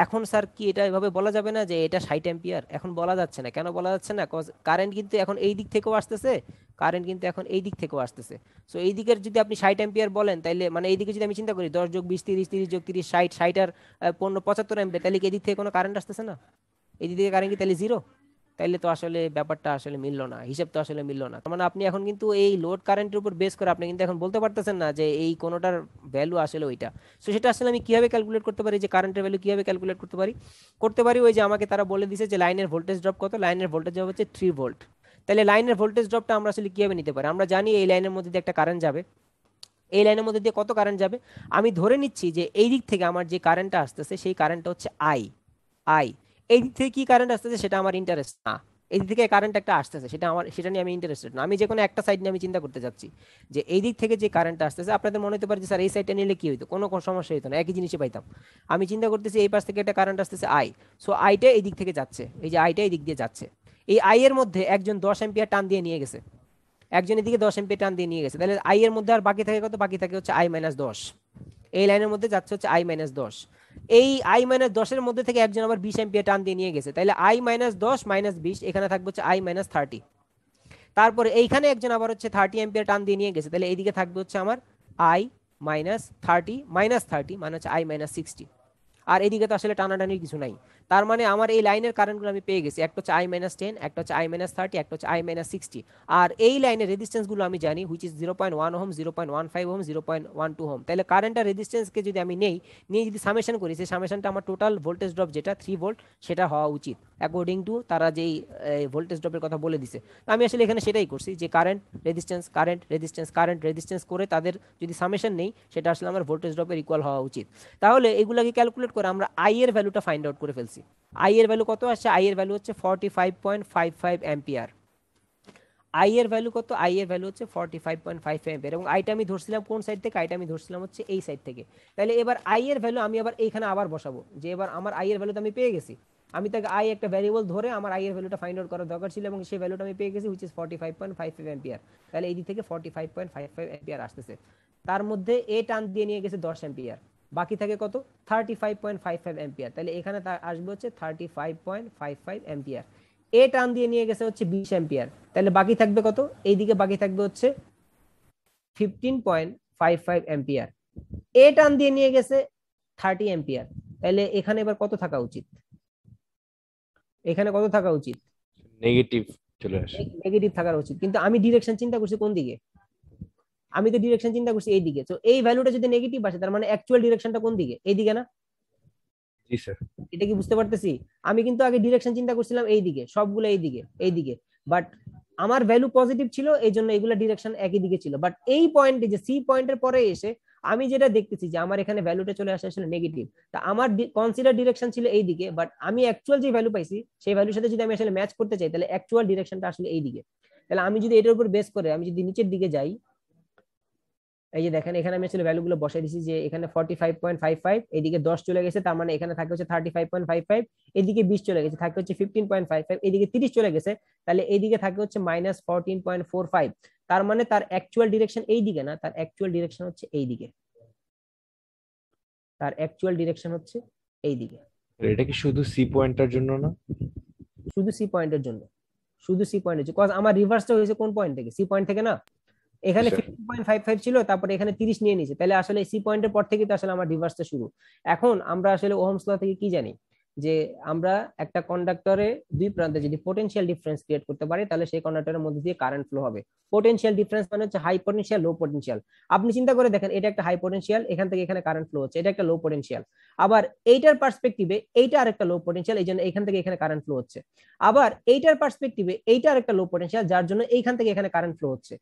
এখন স্যার কি এটা এভাবে বলা যাবে না যে এটা 60 অ্যাম্পিয়ার? এখন বলা যাচ্ছে না। কেন বলা যাচ্ছে না? কারেন্ট কিন্তু এখন এই দিক থেকেও আসতেছে, কারেন্ট কিন্তু এখন এই দিক থেকেও আসতেছে। সো এই দিকের যদি আপনি 60 অ্যাম্পিয়ার বলেন, তাইলে মানে এইদিকে যদি আমি চিন্তা করি 10 যোগ 20 30, 30 যোগ 30 60, 60 আর 15 75 অ্যাম্পিয়ার, তাহলে কি এদিক থেকে কোনো কারেন্ট আসতেছে না? এদিক থেকে কারেন্ট কি তাহলে জিরো? তাইলে তো আসলে ব্যাপারটা আসলে মিললো না, হিসাব তো আসলে মিললো না। তার মানে আপনি এখন কিন্তু এই লোড কারেন্টের উপর বেস করে আপনি কিন্তু এখন বলতে পারতেছেন না যে এই কোনোটার ভ্যালু আসলে ওইটা। সো সেটা আসলে আমি কিভাবে ক্যালকুলেট করতে পারি, যে কারেন্টের ভ্যালু কিভাবে ক্যালকুলেট করতে পারি? করতে পারি ওই যে আমাকে তারা বলে দিছে যে লাইনের ভোল্টেজ ড্রপ কত, লাইনের ভোল্টেজ ড্রপ হচ্ছে 3 ভোল্ট। তাহলে লাইনের ভোল্টেজ ড্রপটা আমরা আসলে কিভাবে নিতে পারি? আমরা জানি এই লাইনের মধ্যে দিয়ে একটা কারেন্ট যাবে, এই লাইনের মধ্যে দিয়ে কত কারেন্ট যাবে? আমি ধরে নিচ্ছি যে এই দিক থেকে আমার যে কারেন্টটা আসতেছে সেই কারেন্টটা হচ্ছে আই। আই এই দিক থেকে কি কারেন্ট আসতেছে সেটা আমার ইন্টারেস্ট না। এই দিক থেকে কারেন্ট একটা আসতেছে সেটা আমার, সেটা নিয়ে আমি ইন্টারেস্টেড না। আমি যে কোনো একটা সাইড নিয়ে আমি চিন্তা করতে চাচ্ছি যে এই দিক থেকে যে কারেন্টটা আসতেছে। আপনাদের মনে হতে পারে যে স্যার এই সাইডটা নিলে কি হইতো, কোনো কোনো সমস্যা হতো না, একই জিনিসই পাইতাম। আমি চিন্তা করতেছি এই পাশ থেকে একটা কারেন্ট আসতেছে আই, সো আইটা এই দিক থেকে যাচ্ছে, এই যে আইটা এই দিক দিয়ে যাচ্ছে। এই আই এর মধ্যে একজন 10 অ্যাম্পিয়ার টান দিয়ে নিয়ে গেছে, একজন এদিকে 10 এমপি টান দিয়ে নিয়ে গেছে, তাহলে আই এর মধ্যে আর বাকি থাকে কত? বাকি থাকে হচ্ছে I-10। এই লাইনের মধ্যে যাচ্ছে হচ্ছে I-10। এই I-10-এর মধ্যে থেকে একজন আবার 20 এমপিয়ার টান দিয়ে নিয়ে গেছে, তাহলে I-10 মাইনাস 20, এখানে থাকবে হচ্ছে I-30। তারপরে এইখানে একজন আবার হচ্ছে 30 এমপিয়ার টান দিয়ে নিয়ে গেছে, তাহলে এইদিকে থাকবে হচ্ছে আমার I-30 মানে হচ্ছে I-60। আর এদিকে তো আসলে টানাটানির কিছু নাই। তার মানে আমার এই লাইনের কারেন্টগুলো আমি পেয়ে গেছি, একটা হচ্ছে I-10, একটা হচ্ছে I-30, একটা হচ্ছে I-60। আর এই লাইনের রেজিস্ট্যান্সগুলো আমি জানি, which is 0.1 ohm, 0.15 ohm, 0.12 ohm. তাহলে কারেন্ট আর রেজিস্ট্যান্সকে যদি আমি নেই, নিয়ে যদি সামেশন করি, সেই সামেশনটা আমার টোটাল ভোল্টেজ ড্রপ যেটা 3 ভোল্ট সেটা হওয়া উচিত অ্যাকর্ডিং টু তারা যেই ভোল্টেজ ড্রপের কথা বলে দিছে। তো আমি আসলে এখানে সেটাই করছি যে current resistance, current resistance, current resistance করে তাদের যদি সামেশন নেই, সেটা আসলে আমার ভোল্টেজ ড্রপের ইকুয়াল হওয়া উচিত। তাহলে এগুলাকে ক্যালকুলেট করে আমরা আই এর ভ্যালুটা ফাইন্ড আউট করে ফেলছি। আই এর ভ্যালু কত আসছে? আই এর ভ্যালু হচ্ছে 45.55 অ্যাম্পিয়ার। আই এর ভ্যালু কত? আই এর ভ্যালু হচ্ছে 45.55 অ্যাম্পিয়ার। এবং আইটা আমি ধরছিলাম কোন সাইড থেকে? আইটা আমি ধরছিলাম হচ্ছে এই সাইড থেকে। তাহলে এবার আই এর ভ্যালু আমি আবার এইখানে আবার বসাবো, যে এবার আমার আই এর ভ্যালু তো আমি পেয়ে গেছি। আমি তাকে আই একটা ভ্যারিয়েবল ধরে আমার আই এর ভ্যালুটা ফাইন্ড আউট করার দরকার ছিল, এবং সেই ভ্যালুটা আমি পেয়ে গেছি, হুইচ ইজ 45.55 অ্যাম্পিয়ার। তাহলে এই দিক থেকে 45.55 আসতেছে। তার মধ্যে এ টান দিয়ে নিয়ে গেছে 10 অ্যাম্পিয়ার, বাকি থাকে কত? 35.55 অ্যাম্পিয়ার। তাহলে এখানে আসবে হচ্ছে 35.55 অ্যাম্পিয়ার। এ টান দিয়ে নিয়ে গেছে হচ্ছে 20 অ্যাম্পিয়ার, তাহলে বাকি থাকবে কত? এইদিকে বাকি থাকবে হচ্ছে 15.55 অ্যাম্পিয়ার। এ টান দিয়ে নিয়ে গেছে 30 অ্যাম্পিয়ার, তাহলে এখানে এবার কত থাকা উচিত? এখানে কত থাকা উচিত? নেগেটিভ চলে আসে। নেগেটিভ থাকার উচিত, কিন্তু আমি ডিরেকশন চিন্তা করছি কোন দিকে? আমি তো ডিরেকশন চিন্তা করছি এই দিকে। তো এই ভ্যালুটা যদি নেগেটিভ আসে, তার মানে অ্যাকচুয়াল ডিরেকশনটা কোন দিকে? এই দিকে না? জি স্যার। এটা কি বুঝতে পারতেছি? আমি কিন্তু আগে ডিরেকশন চিন্তা করছিলাম এই দিকে, সবগুলো এই দিকে, এই দিকে। বাট আমার ভ্যালু পজিটিভ ছিল, এই জন্য এগুলো ডিরেকশন একই দিকে ছিল। বাট এই পয়েন্টে, যে সি পয়েন্টের পরে এসে আমি যেটা দেখতেছি যে আমার এখানে ভ্যালুটা চলে আসে আসলে নেগেটিভ। তা আমার কনসিডার ডিরেকশন ছিল এই দিকে, বাট আমি অ্যাকচুয়াল যে ভ্যালু পাইছি সেই ভ্যালুর সাথে যদি আমি আসলে ম্যাচ করতে চাই, তাহলে অ্যাকচুয়াল ডিরেকশনটা আসলে এই দিকে। তাহলে আমি যদি এটার উপর বেস করে আমি যদি নিচের দিকে যাই, এই যে দেখেন এখানে আমি আসলে ভ্যালুগুলো বসাই দিছি, যে এখানে 45.55, এদিকে 10 চলে গেছে, তার মানে এখানে থাকে হচ্ছে 35.55, এদিকে 20 চলে গেছে, থাকে হচ্ছে 15.55, এদিকে 30 চলে গেছে, তাহলে এইদিকে থাকে হচ্ছে -14.45। তার মানে তার অ্যাকচুয়াল ডিরেকশন এই দিকে না, তার অ্যাকচুয়াল ডিরেকশন হচ্ছে এই দিকে। তার অ্যাকচুয়াল ডিরেকশন হচ্ছে এই দিকে। এটা কি শুধু সি পয়েন্টটার জন্য না? শুধু সি পয়েন্টের জন্য, শুধু সি পয়েন্টের জন্য, কজ আমার রিভার্সটা হয়েছে কোন পয়েন্ট থেকে? সি পয়েন্ট থেকে না? জি এখানে স্যার। 50.55 ছিল, তারপরে এখানে 30 নিয়ে নিয়েছে, তাহলে আসলে সি পয়েন্টের পর থেকে তো আসলে আমার রিভার্সটা শুরু। এখন আমরা আসলে ওহমস ল থেকে কি জানি, যে আমরা একটা কন্ডাক্টরে দুই প্রান্তে যদি পোটেনশিয়াল ডিফারেন্স ক্রিয়েট করতে পারি, তাহলে সেই কন্ডাক্টরের মধ্যে দিয়ে কারেন্ট ফ্লো হবে। পোটেনশিয়াল ডিফারেন্স মানে হচ্ছে হাই পটেনশিয়াল, লো পটেনশিয়াল। আপনি চিন্তা করে দেখেন, এটা একটা হাই পটেনশিয়াল, এখান থেকে এখানে কারেন্ট ফ্লো হচ্ছে, এটা একটা লো পটেনশিয়াল। আবার এইটার পার্সপেক্টিভে এইটা আরেকটা লো পটেনশিয়াল, এই জন্য এখান থেকে এখানে কারেন্ট ফ্লো হচ্ছে। আবার এইটার পার্সপেক্টিভে এইটা আরেকটা লো পটেনশিয়াল, যার জন্য এইখান থেকে এখানে কারেন্ট ফ্লো হচ্ছে।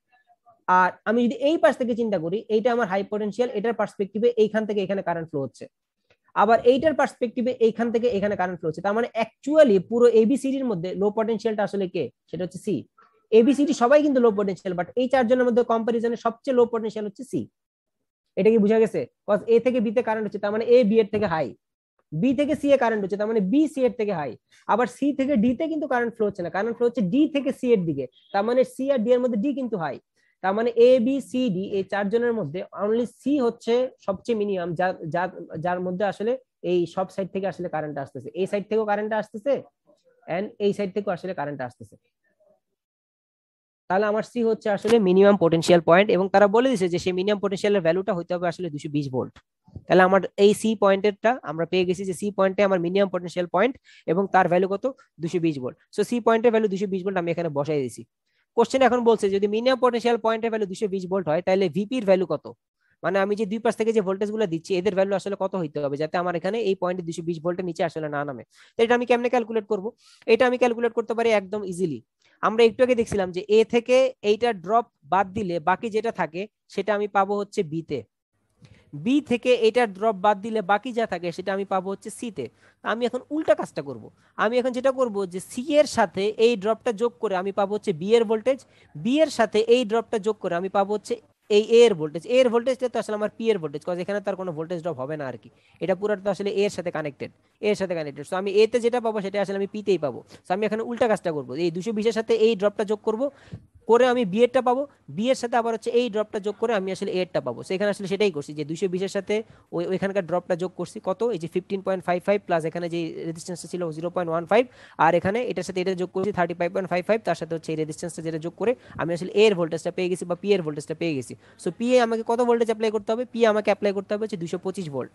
আর আমি যদি এই পাশ থেকে চিন্তা করি, এইটা আমার হাই পটেনশিয়াল, এটার পার্সপেক্টিভে এইখান থেকে এখানে কারেন্ট ফ্লো হচ্ছে। আবার এইটার পার্সপেক্টিভে এইখান থেকে এখানে কারেন্ট ফ্লো হচ্ছে, তার মানে অ্যাকচুয়ালি পুরো এবিসিডির মধ্যে লো পটেনশিয়ালটা আসলে কে, সেটা হচ্ছে সি। এবিসিডি সবাই কিন্তু লো পটেনশিয়াল, বাট এই চারজনের মধ্যে কম্পারিজনে সবচেয়ে লো পটেনশিয়াল হচ্ছে সি। এটা কি বোঝা গেছে? কজ এ থেকে বি তে কারেন্ট হচ্ছে, তার মানে এ বি এর থেকে হাই। বি থেকে সি এ কারেন্ট হচ্ছে, তার মানে বি সি এর থেকে হাই। আবার সি থেকে ডি তে কিন্তু কারেন্ট ফ্লো হচ্ছে না, কারেন্ট ফ্লো হচ্ছে ডি থেকে সি এর দিকে, তার মানে সি আর ডি এর মধ্যে ডি কিন্তু হাই। তার মানে এ বি সি ডি এই চারজনের মধ্যে অনলি সি হচ্ছে সবচেয়ে মিনিমাম, যার যার যার মধ্যে আসলে এই সব সাইড থেকে আসলে কারেন্ট আসতেছে, এই সাইড থেকেও কারেন্ট আসতেছে এন্ড এই সাইড থেকেও আসলে কারেন্ট আসতেছে। তাহলে আমার সি হচ্ছে আসলে মিনিমাম পটেনশিয়াল পয়েন্ট, এবং তারা বলে দিয়েছে যে সেই মিনিমাম পটেনশিয়ালের ভ্যালুটা হইতে হবে আসলে 220 ভোল্ট। তাহলে আমার এই সি পয়েন্টেরটা আমরা পেয়ে গেছি যে সি পয়েন্টে আমার মিনিমাম পটেনশিয়াল পয়েন্ট এবং তার ভ্যালু কত, 220 ভোল্ট। সো সি পয়েন্টের ভ্যালু 220 ভোল্ট আমি এখানে বসাই দিয়েছি। কোশ্চেন এখন বলছে যদি মিনিমাম পটেনশিয়াল পয়েন্টের ভ্যালু 220 ভোল্ট হয় তাহলে ভিপির ভ্যালু কত, মানে আমি যে দুই পাশ থেকে যে ভোল্টেজ গুলো দিচ্ছি এদের ভ্যালু আসলে কত হইতে হবে যাতে আমার এখানে এই পয়েন্টে 220 ভোল্টের নিচে আসলে না নামে। তো এটা আমি কেমনে ক্যালকুলেট করব? এটা আমি ক্যালকুলেট করতে পারি একদম ইজিলি। আমরা একটু আগে দেখছিলাম যে এ থেকে এইটা ড্রপ বাদ দিলে বাকি যেটা থাকে সেটা আমি পাবো হচ্ছে বি তে, বি থেকে এটা ড্রপ বাদ দিলে বাকি যা থাকে সেটা আমি পাবো হচ্ছে সি তে। আমি এখন উল্টা কাজটা করব, আমি এখন যেটা করব যে সি এর সাথে এই ড্রপটা যোগ করে আমি পাবো হচ্ছে বি এর ভোল্টেজ, বি এর সাথে এই ড্রপটা যোগ করে আমি পাবো হচ্ছে এই এ এর ভোল্টেজ, এর ভোল্টেজটা তো আসলে আমার পি এর ভোল্টেজ, কজ এখানে তার কোনো ভোল্টেজ ড্রপ হবে না আর কি, এটা পুরোটা তো আসলে এ এর সাথে কানেক্টেড, এর সাথে কানেক্টেড। সো আমি এ তে যেটা পাবো সেটা আসলে আমি পি তেই পাবো। সো আমি এখানে উল্টা কাজটা করবো, এই 220 এর সাথে এই ড্রপটা যোগ করব, করে আমি বি এরটা পাবো, বি এর সাথে আবার হচ্ছে এই ড্রপটা যোগ করে আমি আসলে এরটা পাবো। সেখানে আসলে সেটাই করছি যে 220 এর সাথে ওইখানকার ড্রপটা যোগ করছি কত, এই যে 15.55 প্লাস এখানে যে রেজিস্ট্যান্সটা ছিল 0.15, আর এখানে এটার সাথে এটা যোগ করছি 35.55, তার সাথে হচ্ছে এই রেজিস্ট্যান্সটা যেটা যোগ করে আমি আসলে এর ভোল্টেজটা পেয়ে গেছি বা পি এর ভোল্টেজটা পেয়ে গেছি। সো পি এ আমাকে কত ভোল্টেজ অ্যাপ্লাই করতে হবে, পি আমাকে অ্যাপ্লাই করতে হবে হচ্ছে 225 ভোল্ট,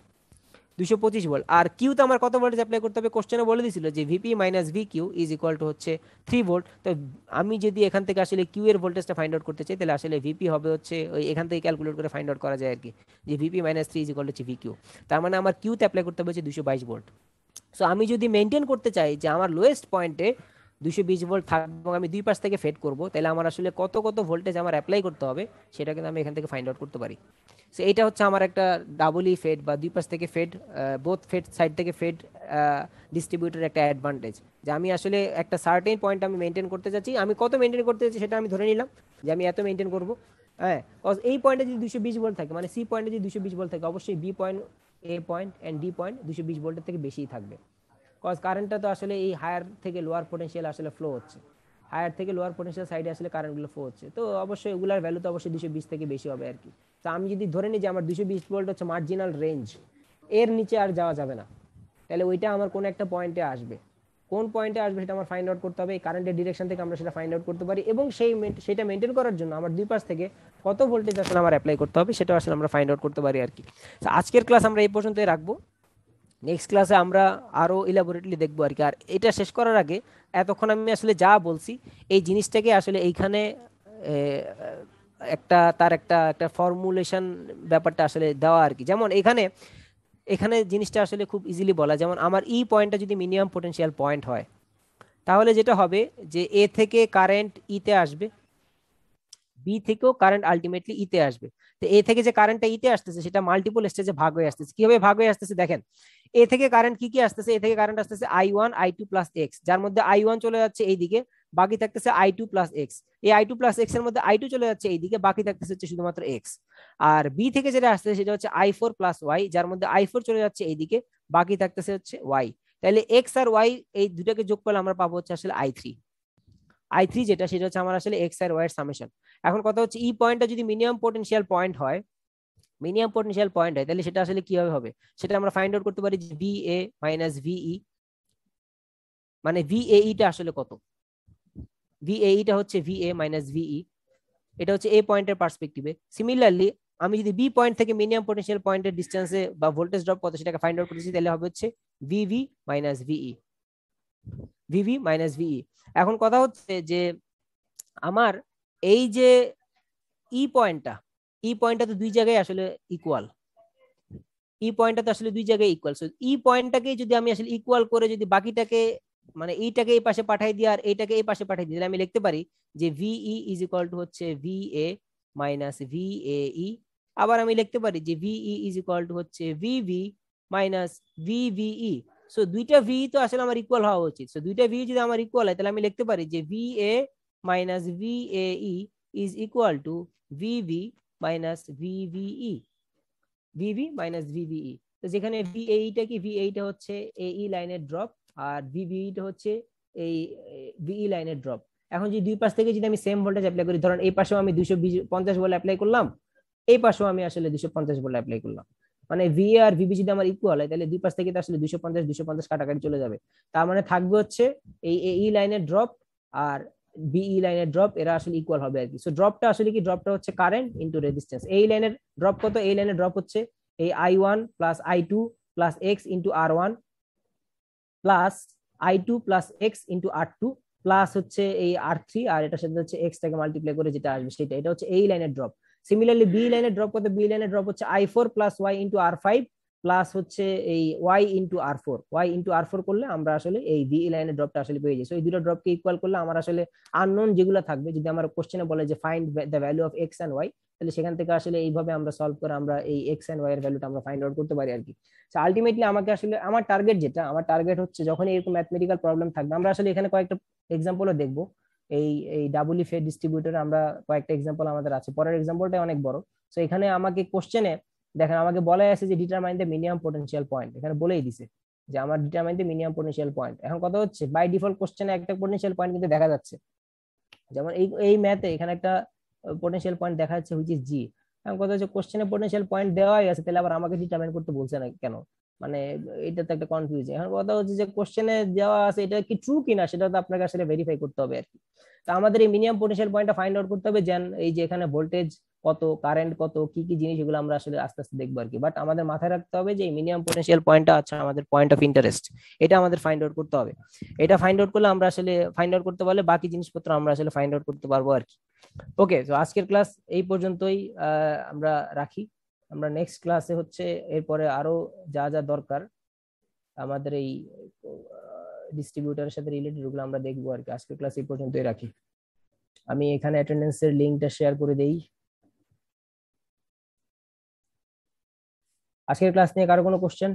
225 ভোল্ট। আর কিউ তো আমার কত ভোল্টেজ অ্যাপ্লাই করতে হবে, কোশ্চেনে বলে দিয়েছিল যে VP minus V Q is equal to হচ্ছে 3 ভোল্ট। তো আমি যদি এখান থেকে আসলে কিউ এর ভোল্টেজটা ফাইন্ড আউট করতে চাই তাহলে আসলে ভিপি হবে হচ্ছে ওই এখান থেকে ক্যালকুলেট করে ফাইন্ড আউট করা যায় আর কি, যে VP minus 3 is equal to হচ্ছে ভি কিউ। তার মানে আমার কিউতে অ্যাপ্লাই করতে হবে হচ্ছে 222 ভোল্ট। সো আমি যদি মেনটেন করতে চাই যে আমার লোয়েস্ট পয়েন্টে 220 ভোল্ট থাকবে এবং আমি দুই পাশ থেকে ফেড করব, তাহলে আমার আসলে কত কত ভোল্টেজ আমার অ্যাপ্লাই করতে হবে সেটা কিন্তু আমি এখান থেকে ফাইন্ড আউট করতে পারি। সো এটা হচ্ছে আমার একটা ডাবলি ফেড বা দুই পাশ থেকে ফেড, বোথ ফেড সাইড থেকে ফেড ডিস্ট্রিবিউটর একটা অ্যাডভান্টেজ, যে আমি আসলে একটা সার্টেন পয়েন্ট আমি মেনটেন করতে চাচ্ছি, আমি কত মেনটেন করতে চাচ্ছি সেটা আমি ধরে নিলাম যে আমি এত মেনটেন করব। হ্যাঁ, এই পয়েন্টে যদি 220 ভোল্ট থাকে মানে সি পয়েন্টে যদি 220 ভোল্ট থাকে অবশ্যই B point, A point and D point 220 ভোল্টের থেকে বেশিই থাকবে, কজ কারেন্টটা তো আসলে এই হায়ার থেকে লোয়ার পোটেনশিয়াল আসলে ফ্লো হচ্ছে, হায়ার থেকে লোয়ার পোটেনশিয়াল সাইডে আসলে কারেন্টগুলো ফ্লো হচ্ছে, তো অবশ্যই এগুলার ভ্যালু তো অবশ্যই 220 থেকে বেশি হবে আর কি। তো আমি যদি ধরে নিই যে আমার 220 ভোল্ট হচ্ছে মার্জিনাল রেঞ্জ, এর নিচে আর যাওয়া যাবে না, তাহলে ওইটা আমার কোন একটা পয়েন্টে আসবে, কোন পয়েন্টে আসবে সেটা আমার ফাইন্ড আউট করতে হবে, এই কারেন্টের ডিরেকশন থেকে আমরা সেটা ফাইন্ড আউট করতে পারি, এবং সেটা মেনটেন করার জন্য আমার দুই পাশ থেকে কত ভোল্টেজ আসলে আমার অ্যাপ্লাই করতে হবে সেটা আসলে আমরা ফাইন্ড আউট করতে পারি আর কি। তো আজকের ক্লাস আমরা এই পর্যন্তই রাখবো, নেক্সট ক্লাসে আমরা আরো ইলাবোরেটলি দেখবো আর কি। আর এটা শেষ করার আগে এতক্ষণ আমি আসলে যা বলছি এই জিনিসটাকে আসলে এইখানে একটা তার একটা একটা ফর্মুলেশন ব্যাপারটা আসলে দেওয়া আর কি। যেমন এখানে এখানে জিনিসটা আসলে খুব ইজিলি বলা, যেমন আমার ই পয়েন্টটা যদি মিনিমাম পটেনশিয়াল পয়েন্ট হয় তাহলে যেটা হবে যে এ থেকে কারেন্ট ইতে আসবে, বি থেকেও কারেন্ট আলটিমেটলি ইতে আসবে। তো এ থেকে যে কারেন্টটা ইতে আসতেছে সেটা মাল্টিপল স্টেজে ভাগ হয়ে আসতেছে, কিভাবে ভাগ হয়ে আসতেছে দেখেন, এ থেকে কারেন্ট কি কি আসতেছে, এ থেকে কারেন্ট আসতেছে I1 I2 প্লাস এক্স, যার মধ্যে I1 চলে যাচ্ছে এইদিকে, বাকি থাকতেছে I2 প্লাস এক্স, এই I2 প্লাস এক্স এর মধ্যে I2 চলে যাচ্ছে এইদিকে, বাকি থাকতেছে হচ্ছে শুধুমাত্র এক্স। আর বি থেকে যেটা আসতেছে সেটা হচ্ছে I4 প্লাস ওয়াই, যার মধ্যে I4 চলে যাচ্ছে এইদিকে, বাকি থাকতেছে হচ্ছে ওয়াই। তাহলে এক্স আর ওয়াই এই দুটাকে যোগ করলে আমরা পাবো হচ্ছে আসলে I3, যেটা সেটা হচ্ছে আমার আসলে এক্স আর ওয়াই এর সামেশন। এখন কথা হচ্ছে ই পয়েন্টটা যদি মিনিমাম পোটেনশিয়াল পয়েন্ট হয়, মিনিমাম পোটেনশিয়াল পয়েন্ট হয় তাহলে সেটা আসলে কিভাবে হবে সেটা আমরা ফাইন্ড আউট করতে পারি যে ভি এ মাইনাস ভিই, মানে ভিএই টা আসলে কত, ভিএই টা হচ্ছে ভি এ মাইনাস ভিই, এটা হচ্ছে এ পয়েন্টের পার্সপেক্টিভে। সিমিলারলি আমি যদি বি পয়েন্ট থেকে মিনিমাম পোটেনশিয়াল পয়েন্টের ডিস্টেন্সে বা ভোল্টেজ ড্রপ কত সেটাকে ফাইন্ড আউট করতেছি, তাহলে হবে হচ্ছে VV minus VE, VV minus VE. এখন কথা হচ্ছে যে আমার এই যে ই পয়েন্টটা তো দুই জায়গায় আসলে ইকুয়াল, পয়েন্টটা তো আসলে দুই জায়গায় ইকুয়াল। সো পয়েন্টটাকে যদি আমি আসলে ইকুয়াল করে যদি বাকিটাকে মানে এইটাকে এই পাশে পাঠাই দিই আর এইটাকে এই পাশে পাঠাই দিই, আমি লিখতে পারি যে ভিই ইজ ইকুয়াল টু হচ্ছে ভি এ মাইনাস ভিএই, আবার আমি লিখতে পারি যে ভিই ইজ ইকুয়াল টু হচ্ছে ভিভি মাইনাস ভিভিই। সো দুইটা ভি তো আসলে আমার ইকুয়াল হওয়া উচিত। সো দুইটা ভি যদি আমার ইকুয়াল হয় তাহলে আমি লিখতে পারি যে VA minus VAE is equal to VV minus VVE, VV minus VVE. তো যেখানে ভিএইটা কি, ভিএইটা হচ্ছে এই লাইনের ড্রপ আর ভিভিইটা হচ্ছে এই ভিই লাইনের ড্রপ। এখন যদি দুই পাশ থেকে যদি আমি সেম ভোল্টেজ অ্যাপ্লাই করি, ধরেন এই পাশেও আমি 250 ভোল্ট অ্যাপ্লাই করলাম, এই পাশেও আমি আসলে 250 ভোল্ট অ্যাপ্লাই করলাম, মানে ভি আর ভিবি যদি আমার ইকুয়াল হয় তাহলে দুই পাশ থেকে তো আসলে 250 কাটাকাটি চলে যাবে। তার মানে থাকবে হচ্ছে এই লাইনের ড্রপ আর বিই লাইনের ড্রপ, এরা আসলে ইকুয়াল হবে আর কি। সো ড্রপটা আসলে কি, ড্রপটা হচ্ছে কারেন্ট ইনটু রেজিস্ট্যান্স। এই লাইনের ড্রপ কত, এই লাইনের ড্রপ হচ্ছে এই I1 plus I2 plus x into R1 plus I2 plus x into R2 plus হচ্ছে এই R3, আর এটার সাথে হচ্ছে এক্স টাকে মাল্টিপ্লাই করে যেটা আসবে সেটা, এটা হচ্ছে এই লাইনের ড্রপ। সিমিলারলি বি লাইনের ড্রপ কত, বি লাইনের ড্রপ হচ্ছে I4 plus Y into R5 plus হচ্ছে এই Y into R4, Y into R4 করলে আমরা আসলে এই বি লাইনের ড্রপটা আসলে পেয়ে যাই। সো এই দুটো ড্রপকে ইকুয়াল করলে আমার আসলে আননোন যেগুলো থাকবে, যদি আমার কোশ্চেনে বলে যে find the value of X and Y, তাহলে সেখান থেকে আসলে এইভাবে আমরা সলভ করে আমরা এই এক্স এন্ড ওয়াই এর ভ্যালুটা আমরা ফাইন্ড আউট করতে পারি আর কি। আলটিমেটলি আমাকে আসলে আমার টার্গেট যেটা, আমার টার্গেট হচ্ছে যখন এরকম ম্যাথমেটিক্যাল প্রবলেম থাকবে, আমরা আসলে এখানে কয়েকটা এক্সাম্পলও দেখবো। এই এই ডাবল ইফেক্ট ডিস্ট্রিবিউটর আমরা কয়েকটা এক্সাম্পল আমাদের আছে, পরের এক্সাম্পলটা অনেক বড়। তো এখানে আমাকে কোশ্চেনে দেখেন আমাকে বলাই আছে যে determine the minimum potential point, এখানে বলেই দিছে যে আমার determine the minimum potential point. এখন কথা হচ্ছে বাই ডিফল্ট কোশ্চেনে একটা পোটেনশিয়াল পয়েন্ট কিন্তু দেখা যাচ্ছে, যেমন এই এই ম্যাথে এখানে একটা পোটেনশিয়াল পয়েন্ট দেখা যাচ্ছে হুইচ ইজ জি। এখন কথা হচ্ছে কোশ্চেনে পোটেনশিয়াল পয়েন্ট দেওয়াই আছে, তাহলে আবার আমাকে ডিটারমাইন করতে বলছে না কেন, মানে এটা তো একটা কনফিউজ। এখন কথা হচ্ছে যে কোশ্চেনে দেওয়া আছে এটা কি ট্রু কিনা সেটা তো আপনাকে আসলে ভেরিফাই করতে হবে আর কি। তো আমাদের এই মিনিমাম পোটেনশিয়াল পয়েন্টটা ফাইন্ড আউট করতে হবে, যেন এই যে এখানে ভোল্টেজ কত, কারেন্ট কত, কি কি জিনিস, এগুলো আমরা আসলে আস্তে আস্তে দেখবো আর কি। বাট আমাদের মাথায় রাখতে হবে যে মিনিমাম পোটেনশিয়াল পয়েন্টটা আছে আমাদের পয়েন্ট অফ ইন্টারেস্ট, এটা আমাদের ফাইন্ড আউট করতে হবে। এটা ফাইন্ড আউট করলে আমরা আসলে ফাইন্ড আউট করতে পারলে বাকি জিনিসপত্র আমরা আসলে ফাইন্ড আউট করতে পারবো আর কি। ওকে, তো আজকের ক্লাস এই পর্যন্তই আমরা রাখি। আমরা নেক্সট ক্লাসে হচ্ছে এরপরে আরো যা যা দরকার আমাদের এই ডিস্ট্রিবিউটারের সাথে রিলেটেড, ওগুলো আমরা দেখবো আর কি। আজকের ক্লাস এই পর্যন্তই রাখি। আমি এখানে অ্যাটেন্ডেন্সের লিঙ্কটা শেয়ার করে দেই। আজকের ক্লাস নিয়ে কারো কোনো কোশ্চেন?